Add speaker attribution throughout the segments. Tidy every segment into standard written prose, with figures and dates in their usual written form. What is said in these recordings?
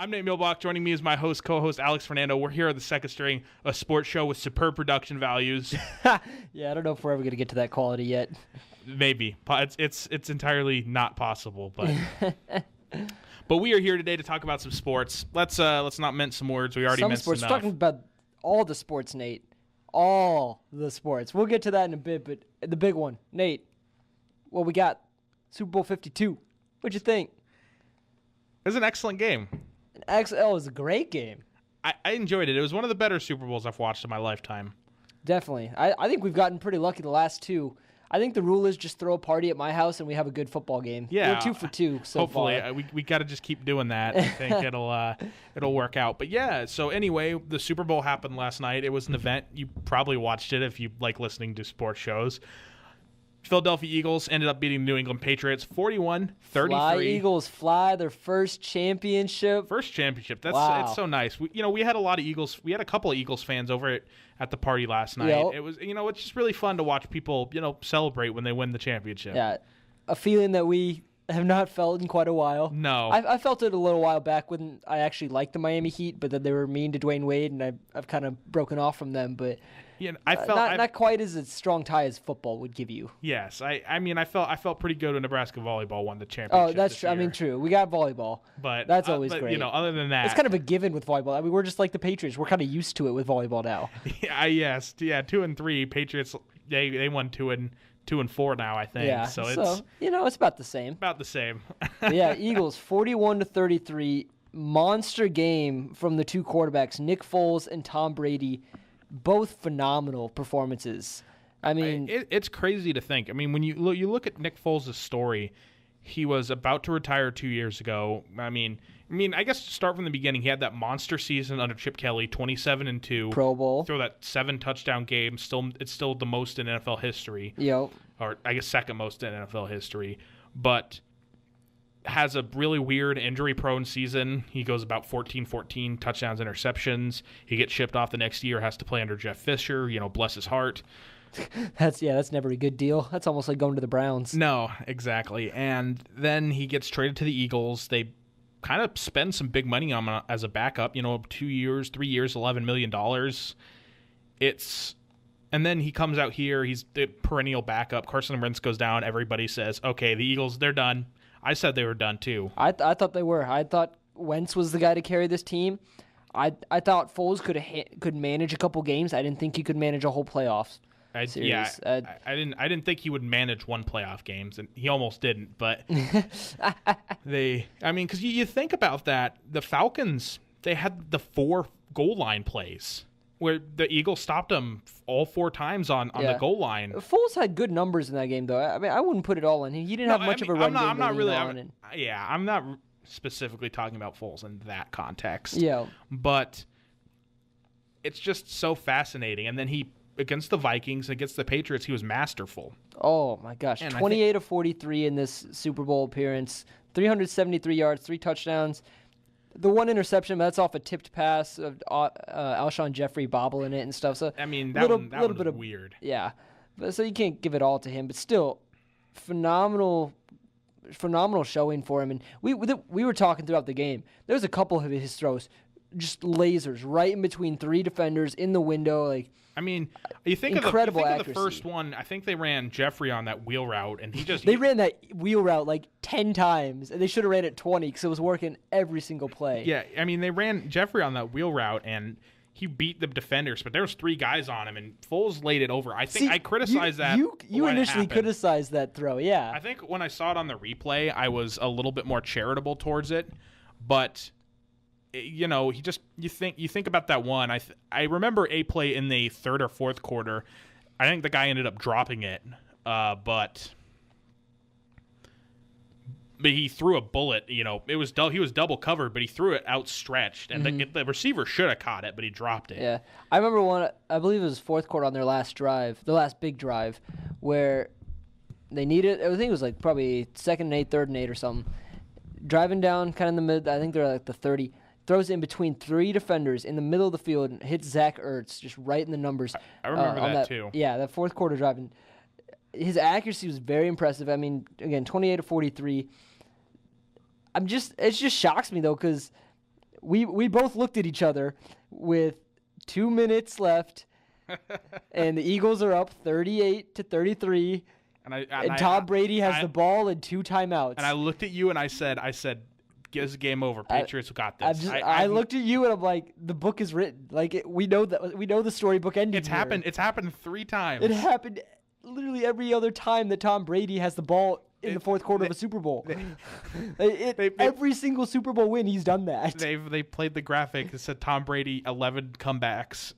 Speaker 1: I'm Nate Milbach. Joining me is my co-host Alex Fernando. We're here at the Second String, a sports show with superb production values.
Speaker 2: Yeah, I don't know if we're ever going to get to that quality yet.
Speaker 1: Maybe. It's entirely not possible, but but we are here today to talk about some sports. Let's not mince some words. We already minced
Speaker 2: sports.
Speaker 1: enough.
Speaker 2: We're talking about all the sports, Nate. All the sports. We'll get to that in a bit, but the big one, Nate. What we got? Super Bowl 52. What'd you think?
Speaker 1: It was an excellent game.
Speaker 2: It was a great game.
Speaker 1: I enjoyed it. It was one of the better Super Bowls I've watched in my lifetime.
Speaker 2: Definitely. I think we've gotten pretty lucky the last two. I think the rule is just throw a party at my house and we have a good football game.
Speaker 1: Yeah,
Speaker 2: we're 2 for 2 so
Speaker 1: hopefully,
Speaker 2: far.
Speaker 1: we got to just keep doing that. I think it'll work out. But yeah, so anyway, the Super Bowl happened last night. It was an event. You probably watched it if you like listening to sports shows. Philadelphia Eagles ended up beating New England Patriots 41-33.
Speaker 2: Fly, Eagles, fly, their first championship.
Speaker 1: That's
Speaker 2: wow.
Speaker 1: It's so nice. We had a lot of Eagles. We had a couple of Eagles fans over at the party last night.
Speaker 2: Yep.
Speaker 1: It was it's just really fun to watch people celebrate when they win the championship.
Speaker 2: Yeah, a feeling that we have not felt in quite a while.
Speaker 1: No,
Speaker 2: I felt it a little while back when I actually liked the Miami Heat, but then they were mean to Dwayne Wade, and I've kind of broken off from them. But
Speaker 1: yeah, I felt
Speaker 2: not quite as a strong tie as football would give you.
Speaker 1: Yes, I felt pretty good when Nebraska volleyball won the championship.
Speaker 2: Oh, that's true.
Speaker 1: Year.
Speaker 2: I mean, true. We got volleyball,
Speaker 1: but
Speaker 2: that's always great.
Speaker 1: Other than that,
Speaker 2: it's kind of a given with volleyball. I mean, we're just like the Patriots. We're kind of used to it with volleyball now.
Speaker 1: Yeah, 2-3 Patriots. They won 2-4 now, I think.
Speaker 2: Yeah,
Speaker 1: so
Speaker 2: it's about the same.
Speaker 1: About the same.
Speaker 2: Yeah, Eagles 41-33, monster game from the two quarterbacks, Nick Foles and Tom Brady, both phenomenal performances. I mean,
Speaker 1: it's crazy to think. I mean, when you look at Nick Foles' story, he was about to retire 2 years ago. I mean, I guess to start from the beginning, he had that monster season under Chip Kelly, 27-2,
Speaker 2: Pro Bowl,
Speaker 1: throw that 7 touchdown game. It's still the most in NFL history.
Speaker 2: Yep.
Speaker 1: Or I guess second most in NFL history, but has a really weird injury-prone season. He goes about 14-14 touchdowns, interceptions. He gets shipped off the next year, has to play under Jeff Fisher. Bless his heart.
Speaker 2: That's never a good deal. That's almost like going to the Browns.
Speaker 1: No, exactly. And then he gets traded to the Eagles. They kind of spend some big money on him as a backup. 2 years, 3 years, $11 million. And then he comes out here. He's the perennial backup. Carson Wentz goes down. Everybody says, okay, the Eagles, they're done. I said they were done too.
Speaker 2: I thought they were. I thought Wentz was the guy to carry this team. I thought Foles could manage a couple games. I didn't think he could manage a whole playoffs series.
Speaker 1: I didn't think he would manage one playoff games, and he almost didn't. But because you think about that, the Falcons, they had the 4 goal line plays where the Eagles stopped them all 4 times on the goal line.
Speaker 2: Foles had good numbers in that game, though. I mean, I wouldn't put it all in. He didn't have much of a run game.
Speaker 1: I'm not specifically talking about Foles in that context.
Speaker 2: Yeah.
Speaker 1: But it's just so fascinating. And then against the Vikings, against the Patriots, he was masterful.
Speaker 2: Oh, my gosh. 28 of 43 in this Super Bowl appearance, 373 yards, 3 touchdowns. The 1 interception, that's off a tipped pass of Alshon Jeffrey bobbling it and stuff. So
Speaker 1: I mean, that one was weird.
Speaker 2: Yeah. So you can't give it all to him, but still, phenomenal showing for him. And we were talking throughout the game. There's a couple of his throws, just lasers right in between 3 defenders in the window. Like,
Speaker 1: I mean, you think of the first one. I think they ran Jeffrey on that wheel route, and they
Speaker 2: ran that wheel route like 10 times, and they should have ran it 20 because it was working every single play.
Speaker 1: Yeah, I mean, they ran Jeffrey on that wheel route, and he beat the defenders, but there was 3 guys on him, and Foles laid it over. I think I criticized that.
Speaker 2: You initially criticized that throw, yeah.
Speaker 1: I think when I saw it on the replay, I was a little bit more charitable towards it, but you think about that one. I remember a play in the 3rd or 4th quarter. I think the guy ended up dropping it, but he threw a bullet. He was double covered, but he threw it outstretched, and the receiver should have caught it, but he dropped it.
Speaker 2: Yeah, I remember one. I believe it was 4th quarter on their last drive, the last big drive, where they needed. I think it was like probably 2nd and 8, 3rd and 8 or something. Driving down kind of in the mid. I think they're like the 30. Throws in between 3 defenders in the middle of the field and hits Zach Ertz just right in the numbers.
Speaker 1: I remember that too.
Speaker 2: Yeah, that 4th quarter drive. And his accuracy was very impressive. I mean, again, 28 of 43. It just shocks me though, because we both looked at each other with 2 minutes left, and the Eagles are up 38-33. And Tom Brady has the ball and 2 timeouts.
Speaker 1: And I looked at you and I said, "This game over. Patriots got this."
Speaker 2: I looked at you and I'm like, the book is written. Like we know the storybook ending.
Speaker 1: It's happened. It's happened 3 times.
Speaker 2: It happened literally every other time that Tom Brady has the ball in the fourth quarter of a Super Bowl. Every single Super Bowl win, he's done that.
Speaker 1: They played the graphic that said Tom Brady 11 comebacks,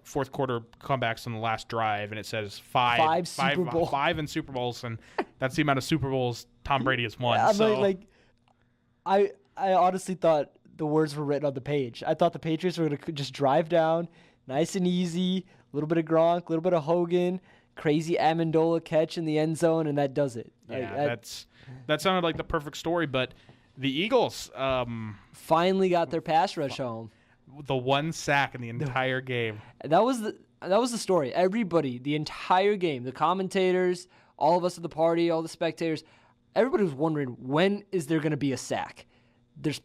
Speaker 1: fourth quarter comebacks on the last drive, and it says 5 in Super Bowls, and that's the amount of Super Bowls Tom Brady has won.
Speaker 2: Yeah, I honestly thought the words were written on the page. I thought the Patriots were going to just drive down, nice and easy, a little bit of Gronk, a little bit of Hogan, crazy Amendola catch in the end zone, and that does it.
Speaker 1: Yeah, that sounded like the perfect story, but the Eagles
Speaker 2: finally got their pass rush home.
Speaker 1: The 1 sack in the entire game.
Speaker 2: That was the story. Everybody, the entire game, the commentators, all of us at the party, all the spectators, everybody was wondering, when is there going to be a sack? There's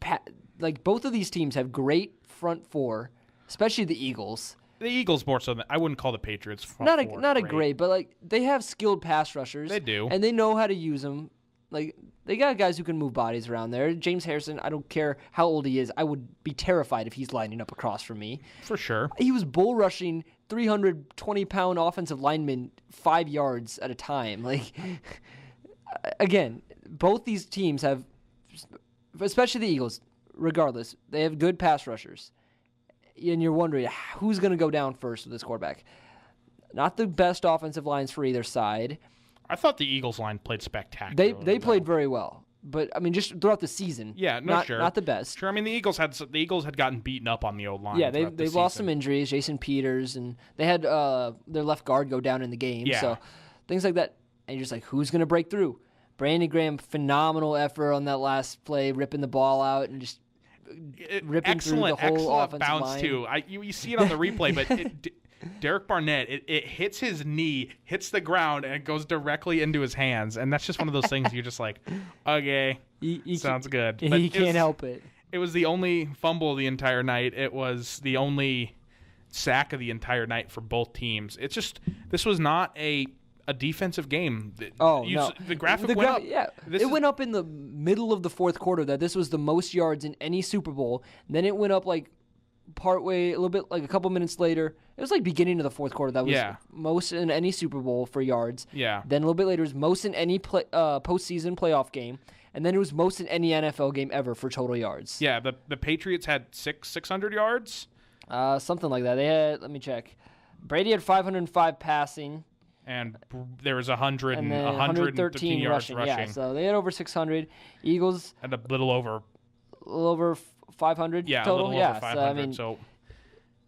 Speaker 2: both of these teams have great front four, especially the Eagles.
Speaker 1: The Eagles more so than I wouldn't call the Patriots front four
Speaker 2: not a great, but they have skilled pass rushers.
Speaker 1: They do,
Speaker 2: and they know how to use them. They got guys who can move bodies around there. James Harrison, I don't care how old he is, I would be terrified if he's lining up across from me.
Speaker 1: For sure,
Speaker 2: he was bull rushing 320-pound offensive linemen 5 yards at a time. Again, both these teams have, especially the Eagles. Regardless, they have good pass rushers. And you're wondering, who's going to go down first with this quarterback? Not the best offensive lines for either side.
Speaker 1: I thought the Eagles line played spectacular.
Speaker 2: They played very well. But, I mean, just throughout the season.
Speaker 1: Yeah, sure.
Speaker 2: Not the best.
Speaker 1: Sure, I mean, the Eagles had gotten beaten up on the old line.
Speaker 2: Yeah, they lost some injuries, Jason Peters, and they had their left guard go down in the game.
Speaker 1: Yeah.
Speaker 2: So, things like that. And you're just like, who's going to break through? Brandon Graham, phenomenal effort on that last play, ripping the ball out and just ripping through the whole offensive
Speaker 1: bounce
Speaker 2: line.
Speaker 1: Too. You see it on the replay, but Derek Barnett, it hits his knee, hits the ground, and it goes directly into his hands. And that's just one of those things you're just like, okay, sounds good. But
Speaker 2: he can't help it.
Speaker 1: It was the only fumble of the entire night. It was the only sack of the entire night for both teams. This was not a defensive game.
Speaker 2: No.
Speaker 1: The graphic went up.
Speaker 2: Yeah, went up in the middle of the fourth quarter that this was the most yards in any Super Bowl. And then it went up partway, a little bit, a couple minutes later. It was beginning of the fourth quarter. That was most in any Super Bowl for yards.
Speaker 1: Yeah.
Speaker 2: Then a little bit later, it was most in any postseason playoff game. And then it was most in any NFL game ever for total yards.
Speaker 1: Yeah, the Patriots had 600 yards?
Speaker 2: Something like that. They had, let me check. Brady had 505 passing.
Speaker 1: And there was 113 yards rushing.
Speaker 2: Yeah, so they had over 600. Eagles
Speaker 1: and a little over
Speaker 2: 500
Speaker 1: total.
Speaker 2: A little over
Speaker 1: 500.
Speaker 2: So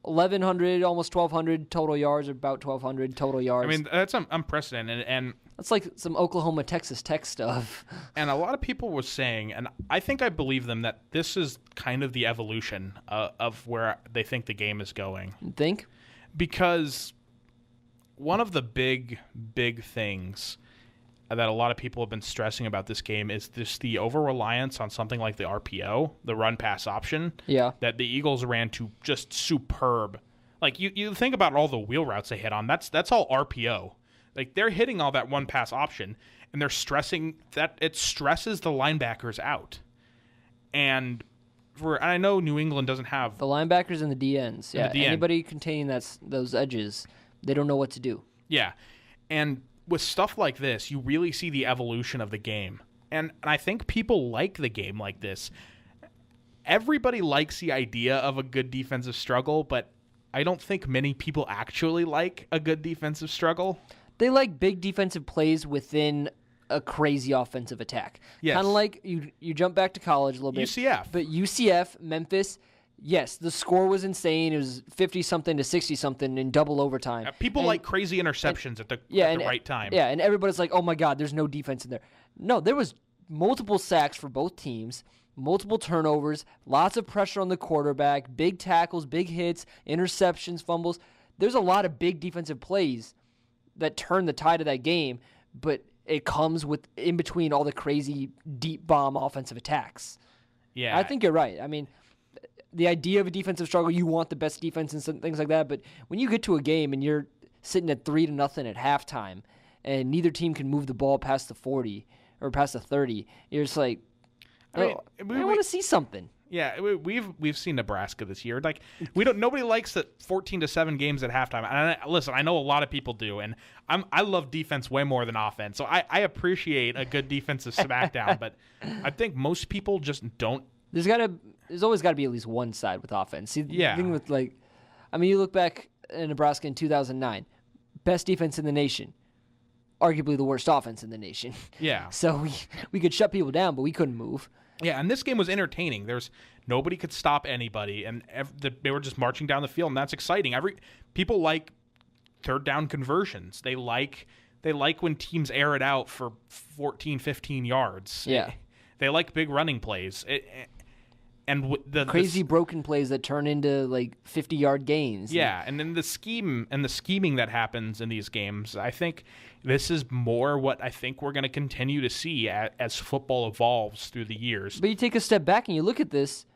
Speaker 2: 1,100, almost 1,200 total yards, about 1,200 total yards.
Speaker 1: I mean, that's unprecedented, and
Speaker 2: that's like some Oklahoma, Texas Tech stuff.
Speaker 1: And a lot of people were saying, and I think I believe them, that this is kind of the evolution of where they think the game is going.
Speaker 2: You think?
Speaker 1: Because one of the big things that a lot of people have been stressing about this game is the over-reliance on something like the RPO, the run-pass option, that the Eagles ran to just superb. You think about all the wheel routes they hit on, that's all RPO. They're hitting all that one-pass option, and they're stressing that it stresses the linebackers out. And I know New England doesn't have
Speaker 2: the linebackers and the DNs. Yeah, anybody containing those edges, they don't know what to do.
Speaker 1: Yeah, and with stuff like this, you really see the evolution of the game. And I think people like the game like this. Everybody likes the idea of a good defensive struggle, but I don't think many people actually like a good defensive struggle.
Speaker 2: They like big defensive plays within a crazy offensive attack.
Speaker 1: Yes.
Speaker 2: Kind of like you jump back to college a little bit.
Speaker 1: UCF.
Speaker 2: But UCF, Memphis, yes, the score was insane. It was 50-something to 60-something in double overtime.
Speaker 1: People like crazy interceptions at the right time.
Speaker 2: Yeah, and everybody's like, oh my God, there's no defense in there. No, there was multiple sacks for both teams, multiple turnovers, lots of pressure on the quarterback, big tackles, big hits, interceptions, fumbles. There's a lot of big defensive plays that turn the tide of that game, but it comes with in between all the crazy deep bomb offensive attacks.
Speaker 1: Yeah.
Speaker 2: I think you're right. I mean, the idea of a defensive struggle, you want the best defense and some things like that. But when you get to a game and you're sitting at 3-0 at halftime, and neither team can move the ball past the 40 or past the 30, you're just like, I want to see something.
Speaker 1: Yeah, we've seen Nebraska this year. Like nobody likes that 14-7 games at halftime. And listen, I know a lot of people do, and I love defense way more than offense. So I appreciate a good defensive smackdown, but I think most people just don't.
Speaker 2: There's always got to be at least one side with offense. See, the thing with you look back in Nebraska in 2009, best defense in the nation, arguably the worst offense in the nation.
Speaker 1: Yeah.
Speaker 2: So we could shut people down, but we couldn't move.
Speaker 1: Yeah, and this game was entertaining. Nobody could stop anybody, and they were just marching down the field, and that's exciting. People like third down conversions. They like when teams air it out for 14, 15 yards.
Speaker 2: Yeah.
Speaker 1: They like big running plays. And the
Speaker 2: crazy broken plays that turn into 50-yard gains.
Speaker 1: Yeah, and then the scheming that happens in these games, I think this is more what I think we're going to continue to see as football evolves through the years.
Speaker 2: But you take a step back and you look at this,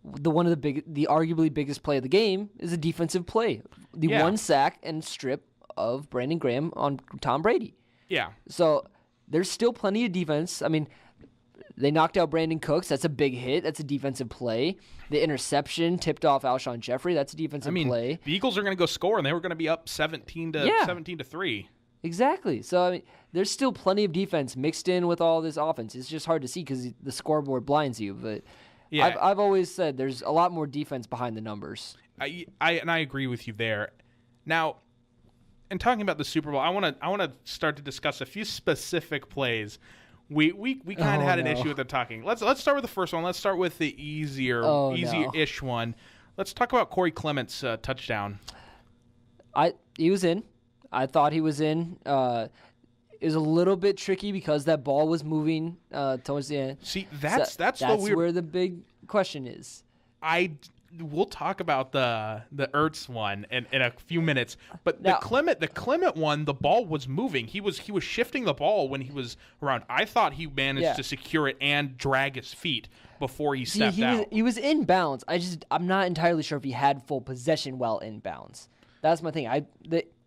Speaker 2: the arguably biggest play of the game is a defensive play. The one sack and strip of Brandon Graham on Tom Brady.
Speaker 1: Yeah.
Speaker 2: So there's still plenty of defense. I mean, they knocked out Brandon Cooks. That's a big hit. That's a defensive play. The interception tipped off Alshon Jeffrey. That's a defensive play.
Speaker 1: The Eagles are going to go score, and they were going to be up 17-3.
Speaker 2: Exactly. So there's still plenty of defense mixed in with all this offense. It's just hard to see because the scoreboard blinds you. But I've always said there's a lot more defense behind the numbers.
Speaker 1: I agree with you there. Now, in talking about the Super Bowl, I want to start to discuss a few specific plays. We kind of had an issue with them talking. Let's start with the first one. Let's start with the easier-ish one. Let's talk about Corey Clement's touchdown.
Speaker 2: He was in. I thought he was in. It was a little bit tricky because that ball was moving towards the end.
Speaker 1: See, that's
Speaker 2: where the big question is.
Speaker 1: We'll talk about the Ertz one in a few minutes, but
Speaker 2: now,
Speaker 1: the Clement one, the ball was moving. He was shifting the ball when he was around. I thought he managed to secure it and drag his feet before he stepped out.
Speaker 2: He was in bounds. I'm not entirely sure if he had full possession while in bounds. That's my thing.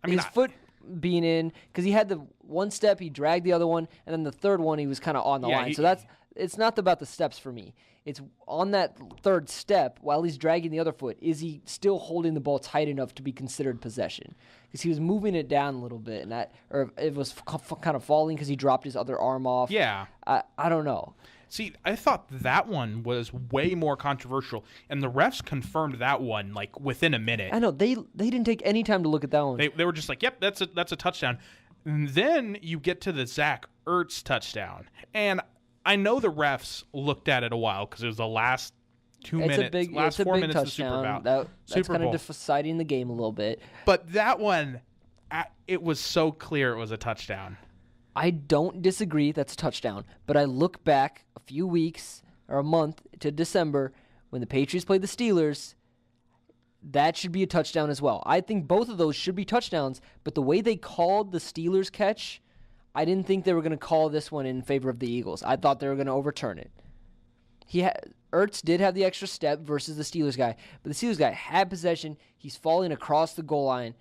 Speaker 2: His foot being in, because he had the one step, he dragged the other one, and then the third one he was kind of on the line. So it's not about the steps for me. It's on that third step, while he's dragging the other foot, is he still holding the ball tight enough to be considered possession? Because he was moving it down a little bit, or it was kind of falling because he dropped his other arm off.
Speaker 1: Yeah.
Speaker 2: I don't know.
Speaker 1: See, I thought that one was way more controversial, and the refs confirmed that one within a minute.
Speaker 2: I know they didn't take any time to look at that one.
Speaker 1: They were just like, "Yep, that's a touchdown." And then you get to the Zach Ertz touchdown, and I know the refs looked at it a while because it was the last 4 minutes
Speaker 2: touchdown.
Speaker 1: of the Super Bowl.
Speaker 2: That's kind of deciding the game a little bit.
Speaker 1: But that one, it was so clear it was a touchdown.
Speaker 2: I don't disagree that's a touchdown, but I look back a few weeks or a month to December when the Patriots played the Steelers. That should be a touchdown as well. I think both of those should be touchdowns, but the way they called the Steelers catch, I didn't think they were going to call this one in favor of the Eagles. I thought they were going to overturn it. Ertz did have the extra step versus the Steelers guy, but the Steelers guy had possession. He's falling across the goal line,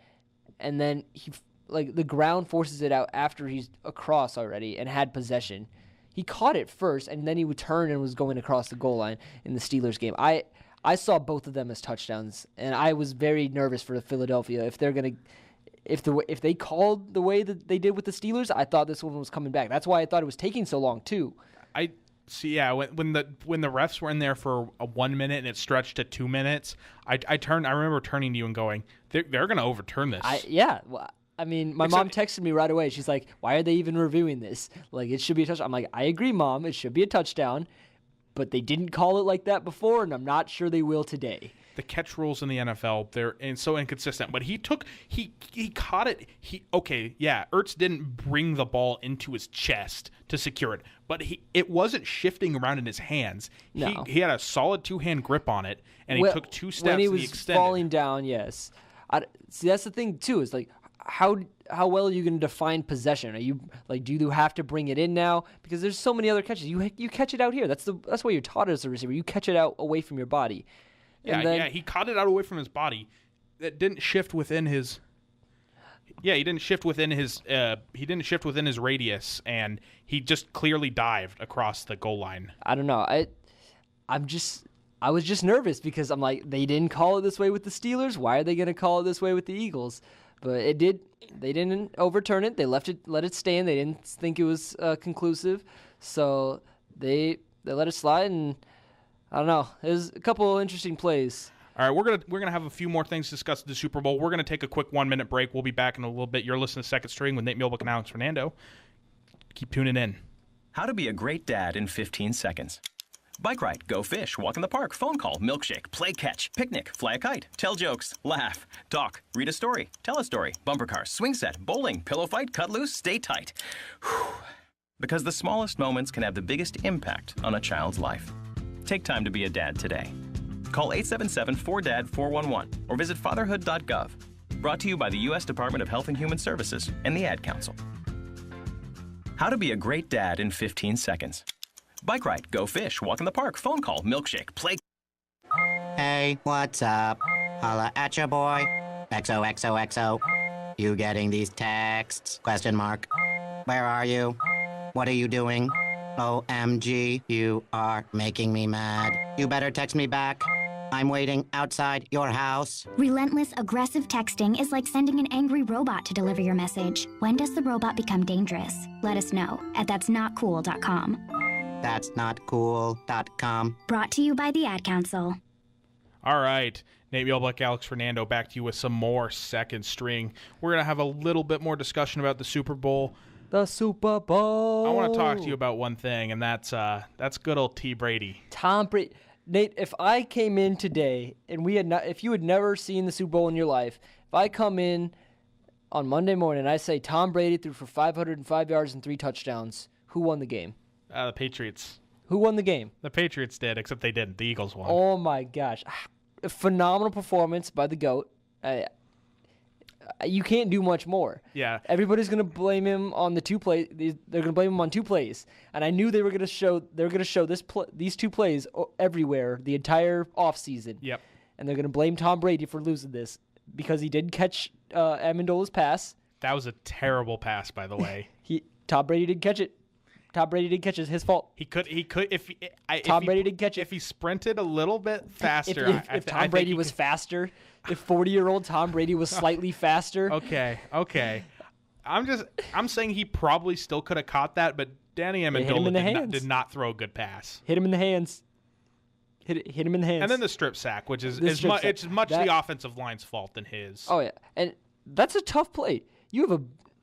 Speaker 2: and then the ground forces it out after he's across already and had possession. He caught it first, and then he would turn and was going across the goal line in the Steelers game. I saw both of them as touchdowns, and I was very nervous for Philadelphia. If they called the way that they did with the Steelers, I thought this one was coming back. That's why I thought it was taking so long too.
Speaker 1: I see. Yeah, when the refs were in there for 1 minute and it stretched to 2 minutes, I remember turning to you and going, "They're going to overturn this."
Speaker 2: My mom texted me right away. She's like, "Why are they even reviewing this? It should be a touchdown." I'm like, "I agree, Mom. It should be a touchdown." But they didn't call it like that before, and I'm not sure they will today.
Speaker 1: The catch rules in the NFL, they're so inconsistent. But he caught it. Ertz didn't bring the ball into his chest to secure it, but it wasn't shifting around in his hands.
Speaker 2: No.
Speaker 1: He had a solid two-hand grip on it, and he took 2 steps.
Speaker 2: When he was
Speaker 1: extended.
Speaker 2: Falling down, yes. See, that's the thing too. Is how well are you going to define possession? Are you do you have to bring it in now? Because there's so many other catches. You catch it out here. That's what you're taught as a receiver. You catch it out away from your body.
Speaker 1: He caught it out away from his body. It didn't shift within his. Yeah, he didn't shift within his. He didn't shift within his radius, and he just clearly dived across the goal line.
Speaker 2: I don't know. I was just nervous because I'm like, they didn't call it this way with the Steelers. Why are they going to call it this way with the Eagles? But it did. They didn't overturn it. They let it stand. They didn't think it was conclusive, so they let it slide. And I don't know. There's a couple of interesting plays.
Speaker 1: All right, we're gonna have a few more things to discuss at the Super Bowl. We're gonna take a quick 1-minute break. We'll be back in a little bit. You're listening to Second String with Nate Mielbeck and Alex Fernando. Keep tuning in.
Speaker 3: How to be a great dad in 15 seconds. Bike ride, go fish, walk in the park, phone call, milkshake, play catch, picnic, fly a kite, tell jokes, laugh, talk, read a story, tell a story, bumper car, swing set, bowling, pillow fight, cut loose, stay tight. Whew. Because the smallest moments can have the biggest impact on a child's life. Take time to be a dad today. Call 877-4DAD-411 or visit fatherhood.gov. Brought to you by the U.S. Department of Health and Human Services and the Ad Council. How to be a great dad in 15 seconds. Bike ride, go fish, walk in the park, phone call, milkshake, play.
Speaker 4: Hey, what's up? Holla at ya, boy. XOXOXO. You getting these texts? Question mark. Where are you? What are you doing? OMG, you are making me mad. You better text me back. I'm waiting outside your house.
Speaker 5: Relentless, aggressive texting is like sending an angry robot to deliver your message. When does the robot become dangerous? Let us know at that'snotcool.com.
Speaker 4: That's not cool.com.
Speaker 5: Brought to you by the Ad Council.
Speaker 1: All right, Nate Mielbeck, Alex Fernando, back to you with some more Second String. We're going to have a little bit more discussion about the Super Bowl.
Speaker 2: The Super Bowl.
Speaker 1: I want to talk to you about one thing, and that's good old T. Brady.
Speaker 2: Tom Brady. Nate, if I came in today and if you had never seen the Super Bowl in your life, if I come in on Monday morning and I say Tom Brady threw for 505 yards and 3 touchdowns, who won the game?
Speaker 1: The Patriots.
Speaker 2: Who won the game?
Speaker 1: The Patriots did, except they didn't. The Eagles won.
Speaker 2: Oh, my gosh. A phenomenal performance by the GOAT. You can't do much more.
Speaker 1: Yeah.
Speaker 2: Everybody's going to blame him on the 2 plays. They're going to blame him on 2 plays. And I knew they were going to show these 2 plays everywhere the entire offseason.
Speaker 1: Yep.
Speaker 2: And they're going to blame Tom Brady for losing this because he didn't catch Amendola's pass.
Speaker 1: That was a terrible pass, by the way.
Speaker 2: Tom Brady didn't catch it. Tom Brady didn't catch it. It's his fault.
Speaker 1: He could if
Speaker 2: Tom Brady didn't catch it.
Speaker 1: If he sprinted a little bit faster.
Speaker 2: If Tom Brady was faster, if 40-year-old Tom Brady was slightly faster.
Speaker 1: Okay. I'm saying he probably still could have caught that, but Danny Amendola did not throw a good pass.
Speaker 2: Hit him in the hands. Hit him in the hands.
Speaker 1: And then the strip sack, which is it's much the offensive line's fault than his.
Speaker 2: Oh yeah, and that's a tough play.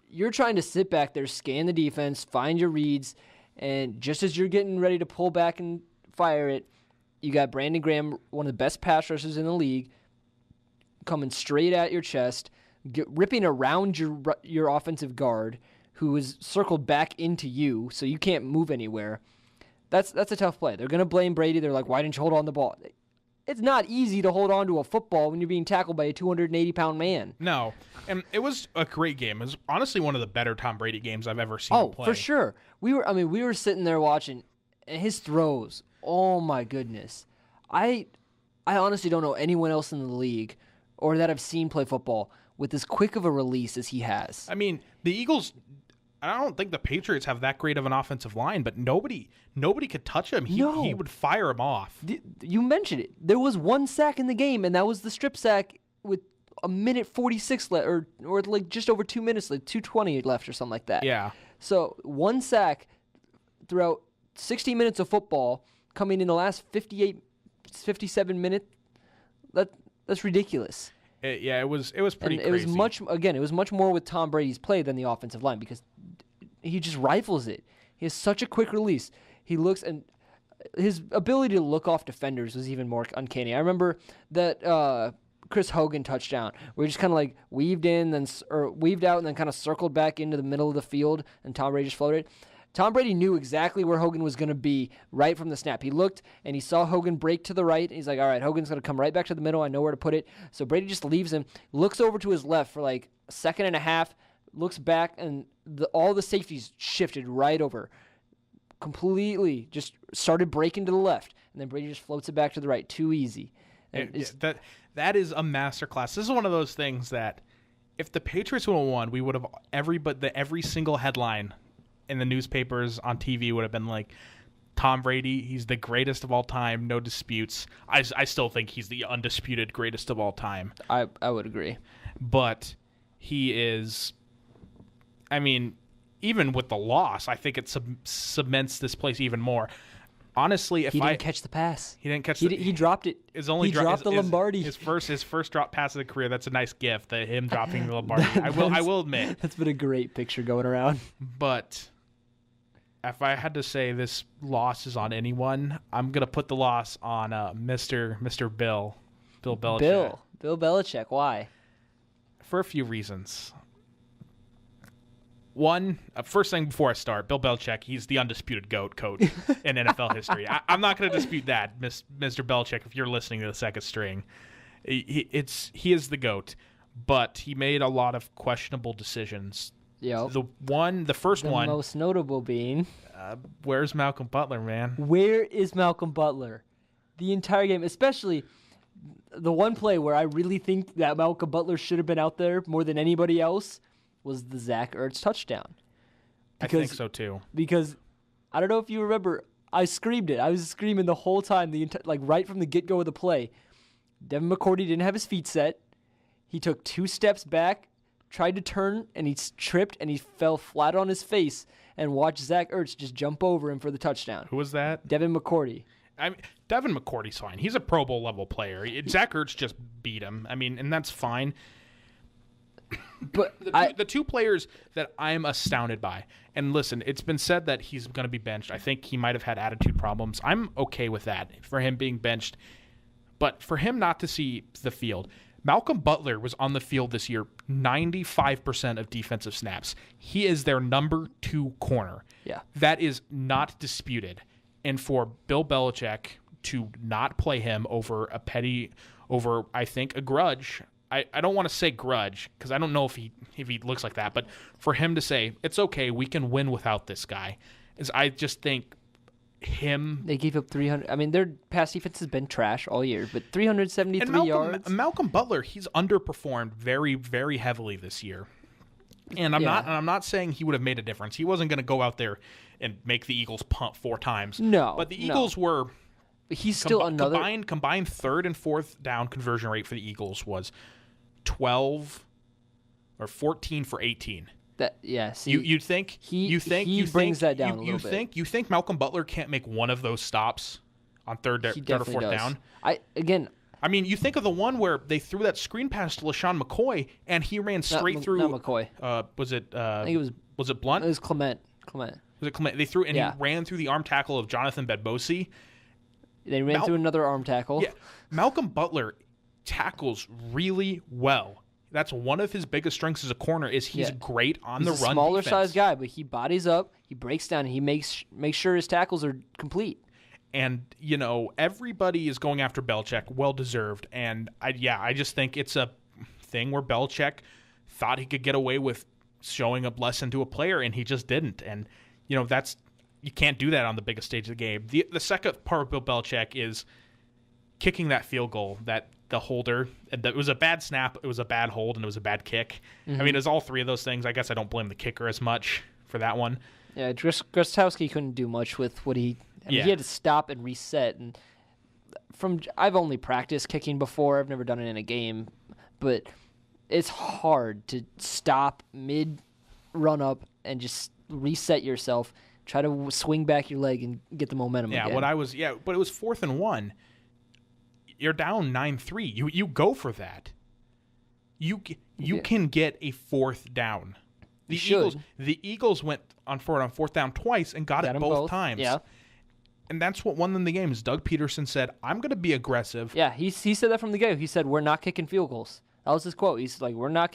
Speaker 2: You're trying to sit back there, scan the defense, find your reads, and just as you're getting ready to pull back and fire it, you got Brandon Graham, one of the best pass rushers in the league, coming straight at your chest, ripping around your offensive guard, who is circled back into you, so you can't move anywhere. That's a tough play. They're going to blame Brady. They're like, why didn't you hold on the ball? It's not easy to hold on to a football when you're being tackled by a 280-pound man.
Speaker 1: No, and it was a great game. It was honestly one of the better Tom Brady games I've ever seen him play.
Speaker 2: Oh, for sure. We were sitting there watching, and his throws. Oh my goodness, I honestly don't know anyone else in the league or that I've seen play football with as quick of a release as he has.
Speaker 1: I mean, the Eagles. I don't think the Patriots have that great of an offensive line, but nobody could touch him. He would fire him off.
Speaker 2: You mentioned it. There was 1 sack in the game, and that was the strip sack with a minute 46 left, or like just over 2 minutes, like 2:20 left or something like that.
Speaker 1: Yeah.
Speaker 2: So 1 sack throughout 60 minutes of football, coming in the last 57 minutes. That's ridiculous.
Speaker 1: It was pretty crazy.
Speaker 2: It was much more with Tom Brady's play than the offensive line because he just rifles it. He has such a quick release. He looks, and his ability to look off defenders was even more uncanny. I remember that Chris Hogan touchdown where he just kind of like weaved out and then kind of circled back into the middle of the field, and Tom Brady just floated. Tom Brady knew exactly where Hogan was going to be right from the snap. He looked, and he saw Hogan break to the right. And he's like, all right, Hogan's going to come right back to the middle. I know where to put it. So Brady just leaves him, looks over to his left for like a second and a half, looks back, and all the safeties shifted right over. Completely just started breaking to the left. And then Brady just floats it back to the right. Too easy.
Speaker 1: That is a masterclass. This is one of those things that if the Patriots would have won, we would have every single headline in the newspapers, on TV would have been like, Tom Brady, he's the greatest of all time, no disputes. I still think he's the undisputed greatest of all time.
Speaker 2: I would agree.
Speaker 1: But he is, I mean, even with the loss, I think it cements this place even more. Honestly, if
Speaker 2: he didn't catch the pass.
Speaker 1: He didn't catch
Speaker 2: he dropped it. He dropped the Lombardi.
Speaker 1: His first drop pass of the career. That's a nice gift. Him dropping the Lombardi. I will admit.
Speaker 2: That's been a great picture going around.
Speaker 1: But if I had to say this loss is on anyone, I'm gonna put the loss on Mr. Bill Belichick.
Speaker 2: Bill Belichick. Why?
Speaker 1: For a few reasons. One, first thing before I start, Bill Belichick, he's the undisputed GOAT coach in NFL history. I'm not going to dispute that, Mr. Belichick, if you're listening to the second string. He is the GOAT, but he made a lot of questionable decisions.
Speaker 2: Yep.
Speaker 1: The first one.
Speaker 2: The most notable being.
Speaker 1: Where's Malcolm Butler, man?
Speaker 2: Where is Malcolm Butler? The entire game, especially the one play where I really think that Malcolm Butler should have been out there more than anybody else was the Zach Ertz touchdown.
Speaker 1: I think so too.
Speaker 2: Because I don't know if you remember, I screamed it. I was screaming the whole time, right from the get-go of the play. Devin McCourty didn't have his feet set. He took 2 steps back, tried to turn, and he tripped, and he fell flat on his face and watched Zach Ertz just jump over him for the touchdown.
Speaker 1: Who was that?
Speaker 2: Devin McCourty.
Speaker 1: I mean, Devin McCourty's fine. He's a Pro Bowl level player. Zach Ertz just beat him. I mean, and that's fine.
Speaker 2: But
Speaker 1: the two players that I'm astounded by, and listen, it's been said that he's going to be benched. I think he might have had attitude problems. I'm okay with that for him being benched, but for him not to see the field, Malcolm Butler was on the field this year 95% of defensive snaps. He is their number 2 corner.
Speaker 2: Yeah,
Speaker 1: that is not disputed. And for Bill Belichick to not play him over I think a grudge. I don't want to say grudge because I don't know if he looks like that, but for him to say it's okay, we can win without this guy, is I just think him.
Speaker 2: They gave up 300. I mean, their pass defense has been trash all year, but 373 yards.
Speaker 1: Malcolm Butler, he's underperformed very, very heavily this year, and I'm not saying he would have made a difference. He wasn't going to go out there and make the Eagles punt 4 times.
Speaker 2: No,
Speaker 1: but the Eagles were.
Speaker 2: But he's still another
Speaker 1: combined 3rd and 4th down conversion rate for the Eagles was 12 or 14 for 18.
Speaker 2: That see,
Speaker 1: you think
Speaker 2: he brings that down a little bit.
Speaker 1: You think Malcolm Butler can't make one of those stops on third or 4th down? I mean, you think of the one where they threw that screen pass to LaShawn McCoy and he ran straight through.
Speaker 2: Not McCoy.
Speaker 1: Was it?
Speaker 2: I think it was.
Speaker 1: Was it Blunt?
Speaker 2: It was Clement.
Speaker 1: Was it Clement? They threw and he ran through the arm tackle of Jonathan Bedbosi.
Speaker 2: They ran through another arm tackle.
Speaker 1: Yeah, Malcolm Butler tackles really well. That's one of his biggest strengths as a corner is he's great on the run.
Speaker 2: He's a smaller size guy, but he bodies up, he breaks down, and he makes sure his tackles are complete.
Speaker 1: And, everybody is going after Belichick, well-deserved. And, I just think it's a thing where Belichick thought he could get away with showing a blessing to a player, and he just didn't. And, you can't do that on the biggest stage of the game. The second part of Bill Belichick is kicking that field goal, that the holder, it was a bad snap, it was a bad hold, and it was a bad kick. Mm-hmm. I mean, it was all 3 of those things. I guess I don't blame the kicker as much for that one.
Speaker 2: Yeah, Gostowski couldn't do much with what he he had to stop and reset. And I've only practiced kicking before. I've never done it in a game, but it's hard to stop mid run up and just reset yourself. Try to swing back your leg and get the momentum again.
Speaker 1: But it was 4th and 1. You're down 9-3. You go for that. You can get a 4th down. The Eagles went on 4th down twice and got it both times.
Speaker 2: Yeah.
Speaker 1: And that's what won them the game. Is Doug Peterson said, "I'm going to be aggressive."
Speaker 2: Yeah, he said that from the game. He said, "We're not kicking field goals." That was his quote. He's like, "We're not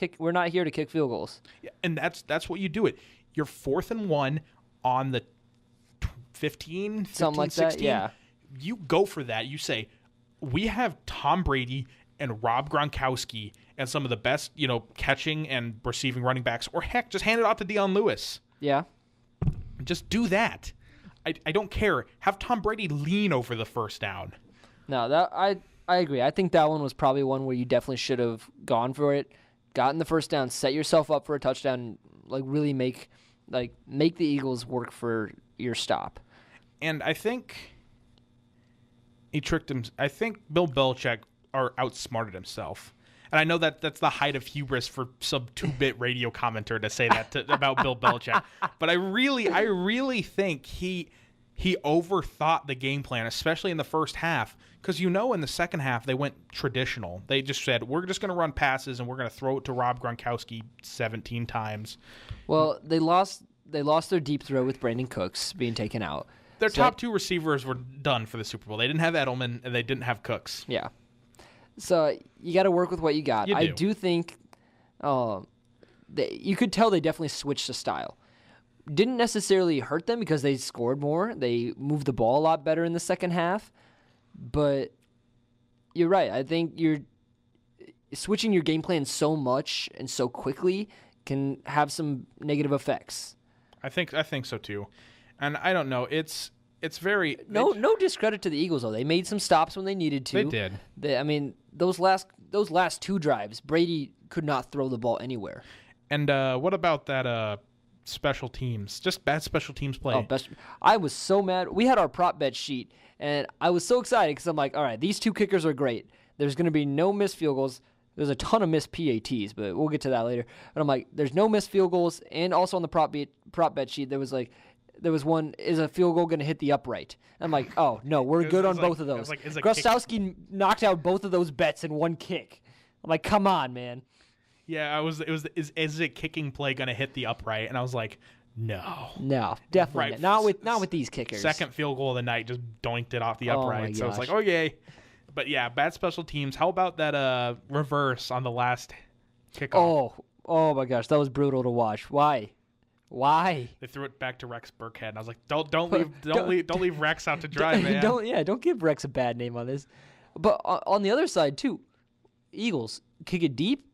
Speaker 2: here to kick field goals."
Speaker 1: Yeah, and that's what you do it. You're 4th and 1 on the 15,
Speaker 2: something like
Speaker 1: 16.
Speaker 2: That. Yeah.
Speaker 1: You go for that. You say, we have Tom Brady and Rob Gronkowski and some of the best, catching and receiving running backs, or heck, just hand it off to Deion Lewis.
Speaker 2: Yeah.
Speaker 1: Just do that. I don't care. Have Tom Brady lean over the first down.
Speaker 2: No, that I I agree. I think that one was probably one where you definitely should have gone for it, gotten the first down, set yourself up for a touchdown, like really make the Eagles work for your stop.
Speaker 1: And I think he tricked him. I think Bill Belichick outsmarted himself. And I know that's the height of hubris for some 2-bit radio commenter to say that about Bill Belichick. But I really think he overthought the game plan, especially in the first half. Because in the second half, they went traditional. They just said, we're just going to run passes and we're going to throw it to Rob Gronkowski 17 times.
Speaker 2: Well, they lost their deep throw with Brandon Cooks being taken out.
Speaker 1: Their top 2 receivers were done for the Super Bowl. They didn't have Edelman and they didn't have Cooks.
Speaker 2: Yeah. So you got to work with what you got. I do think you could tell they definitely switched the style. Didn't necessarily hurt them because they scored more. They moved the ball a lot better in the second half. But you're right. I think you're switching your game plan so much and so quickly can have some negative effects.
Speaker 1: I think so too. And I don't know. It's very
Speaker 2: no discredit to the Eagles though. They made some stops when they needed to.
Speaker 1: They did.
Speaker 2: Those last 2 drives, Brady could not throw the ball anywhere.
Speaker 1: And what about that special teams? Just bad special teams play.
Speaker 2: I was so mad. We had our prop bet sheet, and I was so excited because I'm like, all right, these 2 kickers are great. There's going to be no missed field goals. There's a ton of missed PATs, but we'll get to that later. But I'm like, there's no missed field goals, and also on the prop bet sheet, there was one, is a field goal going to hit the upright? I'm like, oh, no, we're good on both of those. Grostowski knocked out both of those bets in 1 kick. I'm like, come on, man.
Speaker 1: Yeah, is a kicking play going to hit the upright? And I was like, no.
Speaker 2: No, definitely not. Not with these kickers.
Speaker 1: Second field goal of the night, just doinked it off the upright. So I was like, okay. But yeah, bad special teams. How about that reverse on the last kickoff?
Speaker 2: Oh my gosh, that was brutal to watch. Why?
Speaker 1: They threw it back to Rex Burkhead, and I was like, don't leave Rex out to dry, man.
Speaker 2: Don't give Rex a bad name on this. But on the other side too, Eagles kick it deep.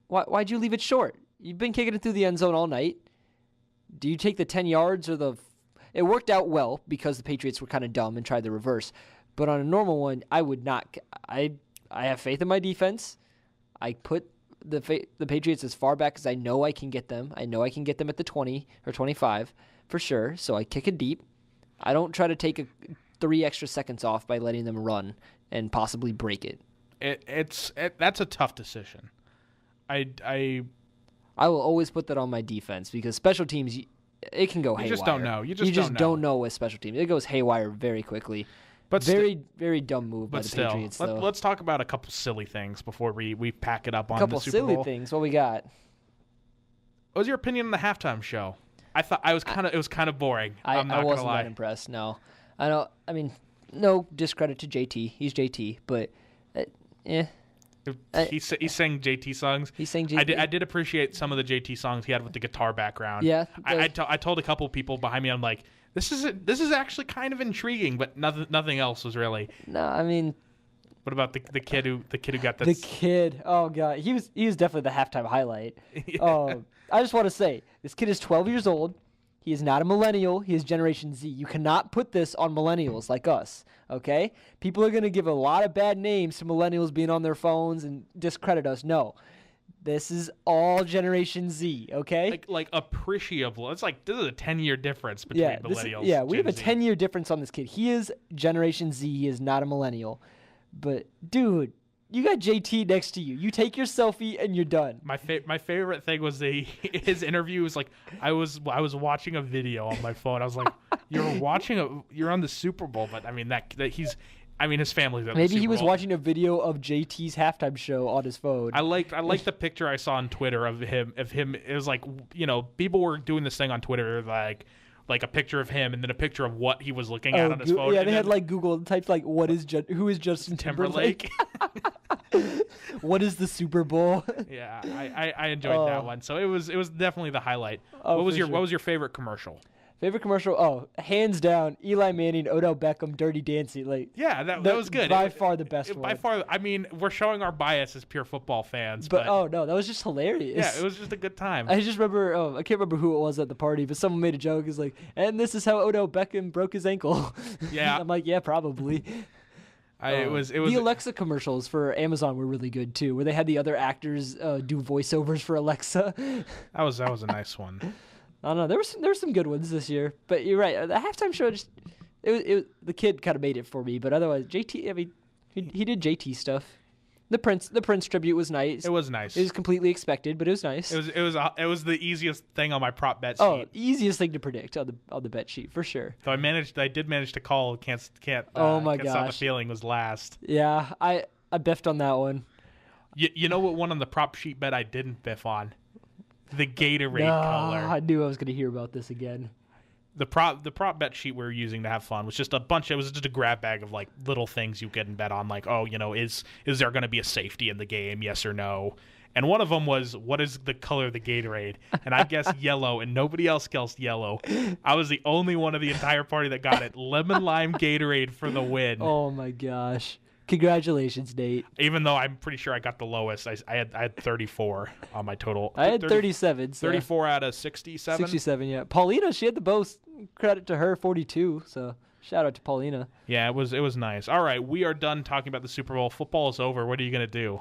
Speaker 2: Why'd you leave it short? You've been kicking it through the end zone all night. Do you take the 10 yards or the? It worked out well because the Patriots were kind of dumb and tried the reverse. But on a normal one, I would not. I have faith in my defense. I put the Patriots as far back as I know I can get them. I know I can get them at the 20 or 25 for sure. So I kick it deep. I don't try to take 3 extra seconds off by letting them run and possibly break it.
Speaker 1: That's a tough decision. I
Speaker 2: will always put that on my defense because special teams, it can go haywire.
Speaker 1: You just don't know. You
Speaker 2: just don't know with special teams. It goes haywire very quickly. But very dumb move by the Patriots.
Speaker 1: Let's talk about a couple silly things before we pack it up on the Super Bowl.
Speaker 2: A couple silly things. What we got?
Speaker 1: What was your opinion on the halftime show? I thought it was kind of boring. I'm not
Speaker 2: wasn't
Speaker 1: gonna lie.
Speaker 2: that impressed. No, I don't. I mean, no discredit to JT. He's JT, but
Speaker 1: He sang JT songs.
Speaker 2: He sang JT.
Speaker 1: I did appreciate some of the JT songs he had with the guitar background.
Speaker 2: Yeah.
Speaker 1: I told a couple people behind me, I'm like, this is actually kind of intriguing, but nothing else was really.
Speaker 2: No, I mean.
Speaker 1: What about the kid who got that?
Speaker 2: The kid. Oh god, he was definitely the halftime highlight.
Speaker 1: Yeah.
Speaker 2: I just want to say this kid is 12 years old. He is not a millennial. He is Generation Z. You cannot put this on millennials like us, okay? People are going to give a lot of bad names to millennials being on their phones and discredit us. No. This is all Generation Z, okay?
Speaker 1: Like appreciable. It's like this is a 10-year difference between millennials.
Speaker 2: We have a 10-year difference on this kid. He is Generation Z. He is not a millennial. But, dude, you got JT next to you. You take your selfie and you're done.
Speaker 1: My favorite thing was his interview was like I was watching a video on my phone. I was like, you're on the Super Bowl, but I mean his family's at the Super Bowl.
Speaker 2: Maybe he was watching a video of JT's halftime show on his phone.
Speaker 1: I liked the picture I saw on Twitter of him. It was like, people were doing this thing on Twitter like a picture of him and then a picture of what he was looking at on his phone.
Speaker 2: Yeah, they had like Google typed like who is Justin Timberlake? What is the Super Bowl?
Speaker 1: Yeah, I enjoyed that one. So it was definitely the highlight. What was your favorite commercial?
Speaker 2: Favorite commercial? Oh, hands down, Eli Manning, Odell Beckham, Dirty Dancing. Like
Speaker 1: that was good.
Speaker 2: By far the best one.
Speaker 1: By far, I mean, we're showing our bias as pure football fans. But
Speaker 2: oh no, that was just hilarious.
Speaker 1: Yeah, it was just a good time.
Speaker 2: I just remember. I can't remember who it was at the party, but someone made a joke. Is like, and this is how Odell Beckham broke his ankle.
Speaker 1: Yeah,
Speaker 2: I'm like, yeah, probably. The Alexa commercials for Amazon were really good too, where they had the other actors do voiceovers for Alexa.
Speaker 1: That was a nice one.
Speaker 2: I don't know. There were some good ones this year, but you're right. The halftime show the kid kind of made it for me, but otherwise JT. I mean, he did JT stuff. The Prince tribute was nice.
Speaker 1: It was nice.
Speaker 2: It was completely expected, but it was nice.
Speaker 1: It was the easiest thing on my prop bet sheet.
Speaker 2: Oh, easiest thing to predict on the bet sheet for sure.
Speaker 1: So I did manage to call.
Speaker 2: Oh my
Speaker 1: Can't Stop the
Speaker 2: gosh.
Speaker 1: Feeling was last.
Speaker 2: Yeah, I biffed on that one.
Speaker 1: You know what one on the prop sheet bet I didn't biff on? The Gatorade color.
Speaker 2: I knew I was going to hear about this again.
Speaker 1: The prop bet sheet we were using to have fun was just it was just a grab bag of like little things you can bet on, like, oh, is there going to be a safety in the game, yes or no? And one of them was, what is the color of the Gatorade? And I guessed yellow, and nobody else guessed yellow. I was the only one of the entire party that got it. Lemon lime Gatorade for the win.
Speaker 2: Oh my gosh. Congratulations, Nate.
Speaker 1: Even though I'm pretty sure I got the lowest. I had 34 on my total.
Speaker 2: I had 37. So
Speaker 1: 34 out of 67?
Speaker 2: 67, yeah. Paulina, she had the most. Credit to her, 42. So shout out to Paulina.
Speaker 1: Yeah, it was nice. All right, we are done talking about the Super Bowl. Football is over. What are you going to do?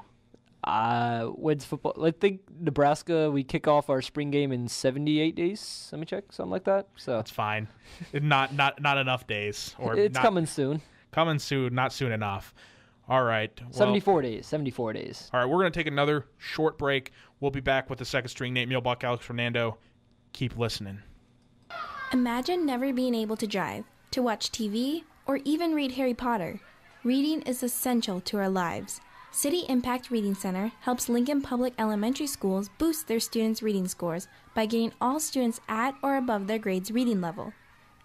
Speaker 2: When's football? I think Nebraska, we kick off our spring game in 78 days. Let me check. Something like that. So
Speaker 1: That's fine. Not enough days. Or
Speaker 2: it's coming soon.
Speaker 1: Coming soon, not soon enough. All right. Well,
Speaker 2: 74 days. 74 days.
Speaker 1: All right, we're going to take another short break. We'll be back with the second string, Nate Mielbach, Alex Fernando. Keep listening.
Speaker 6: Imagine never being able to drive, to watch TV, or even read Harry Potter. Reading is essential to our lives. City Impact Reading Center helps Lincoln Public Elementary Schools boost their students' reading scores by getting all students at or above their grade's reading level.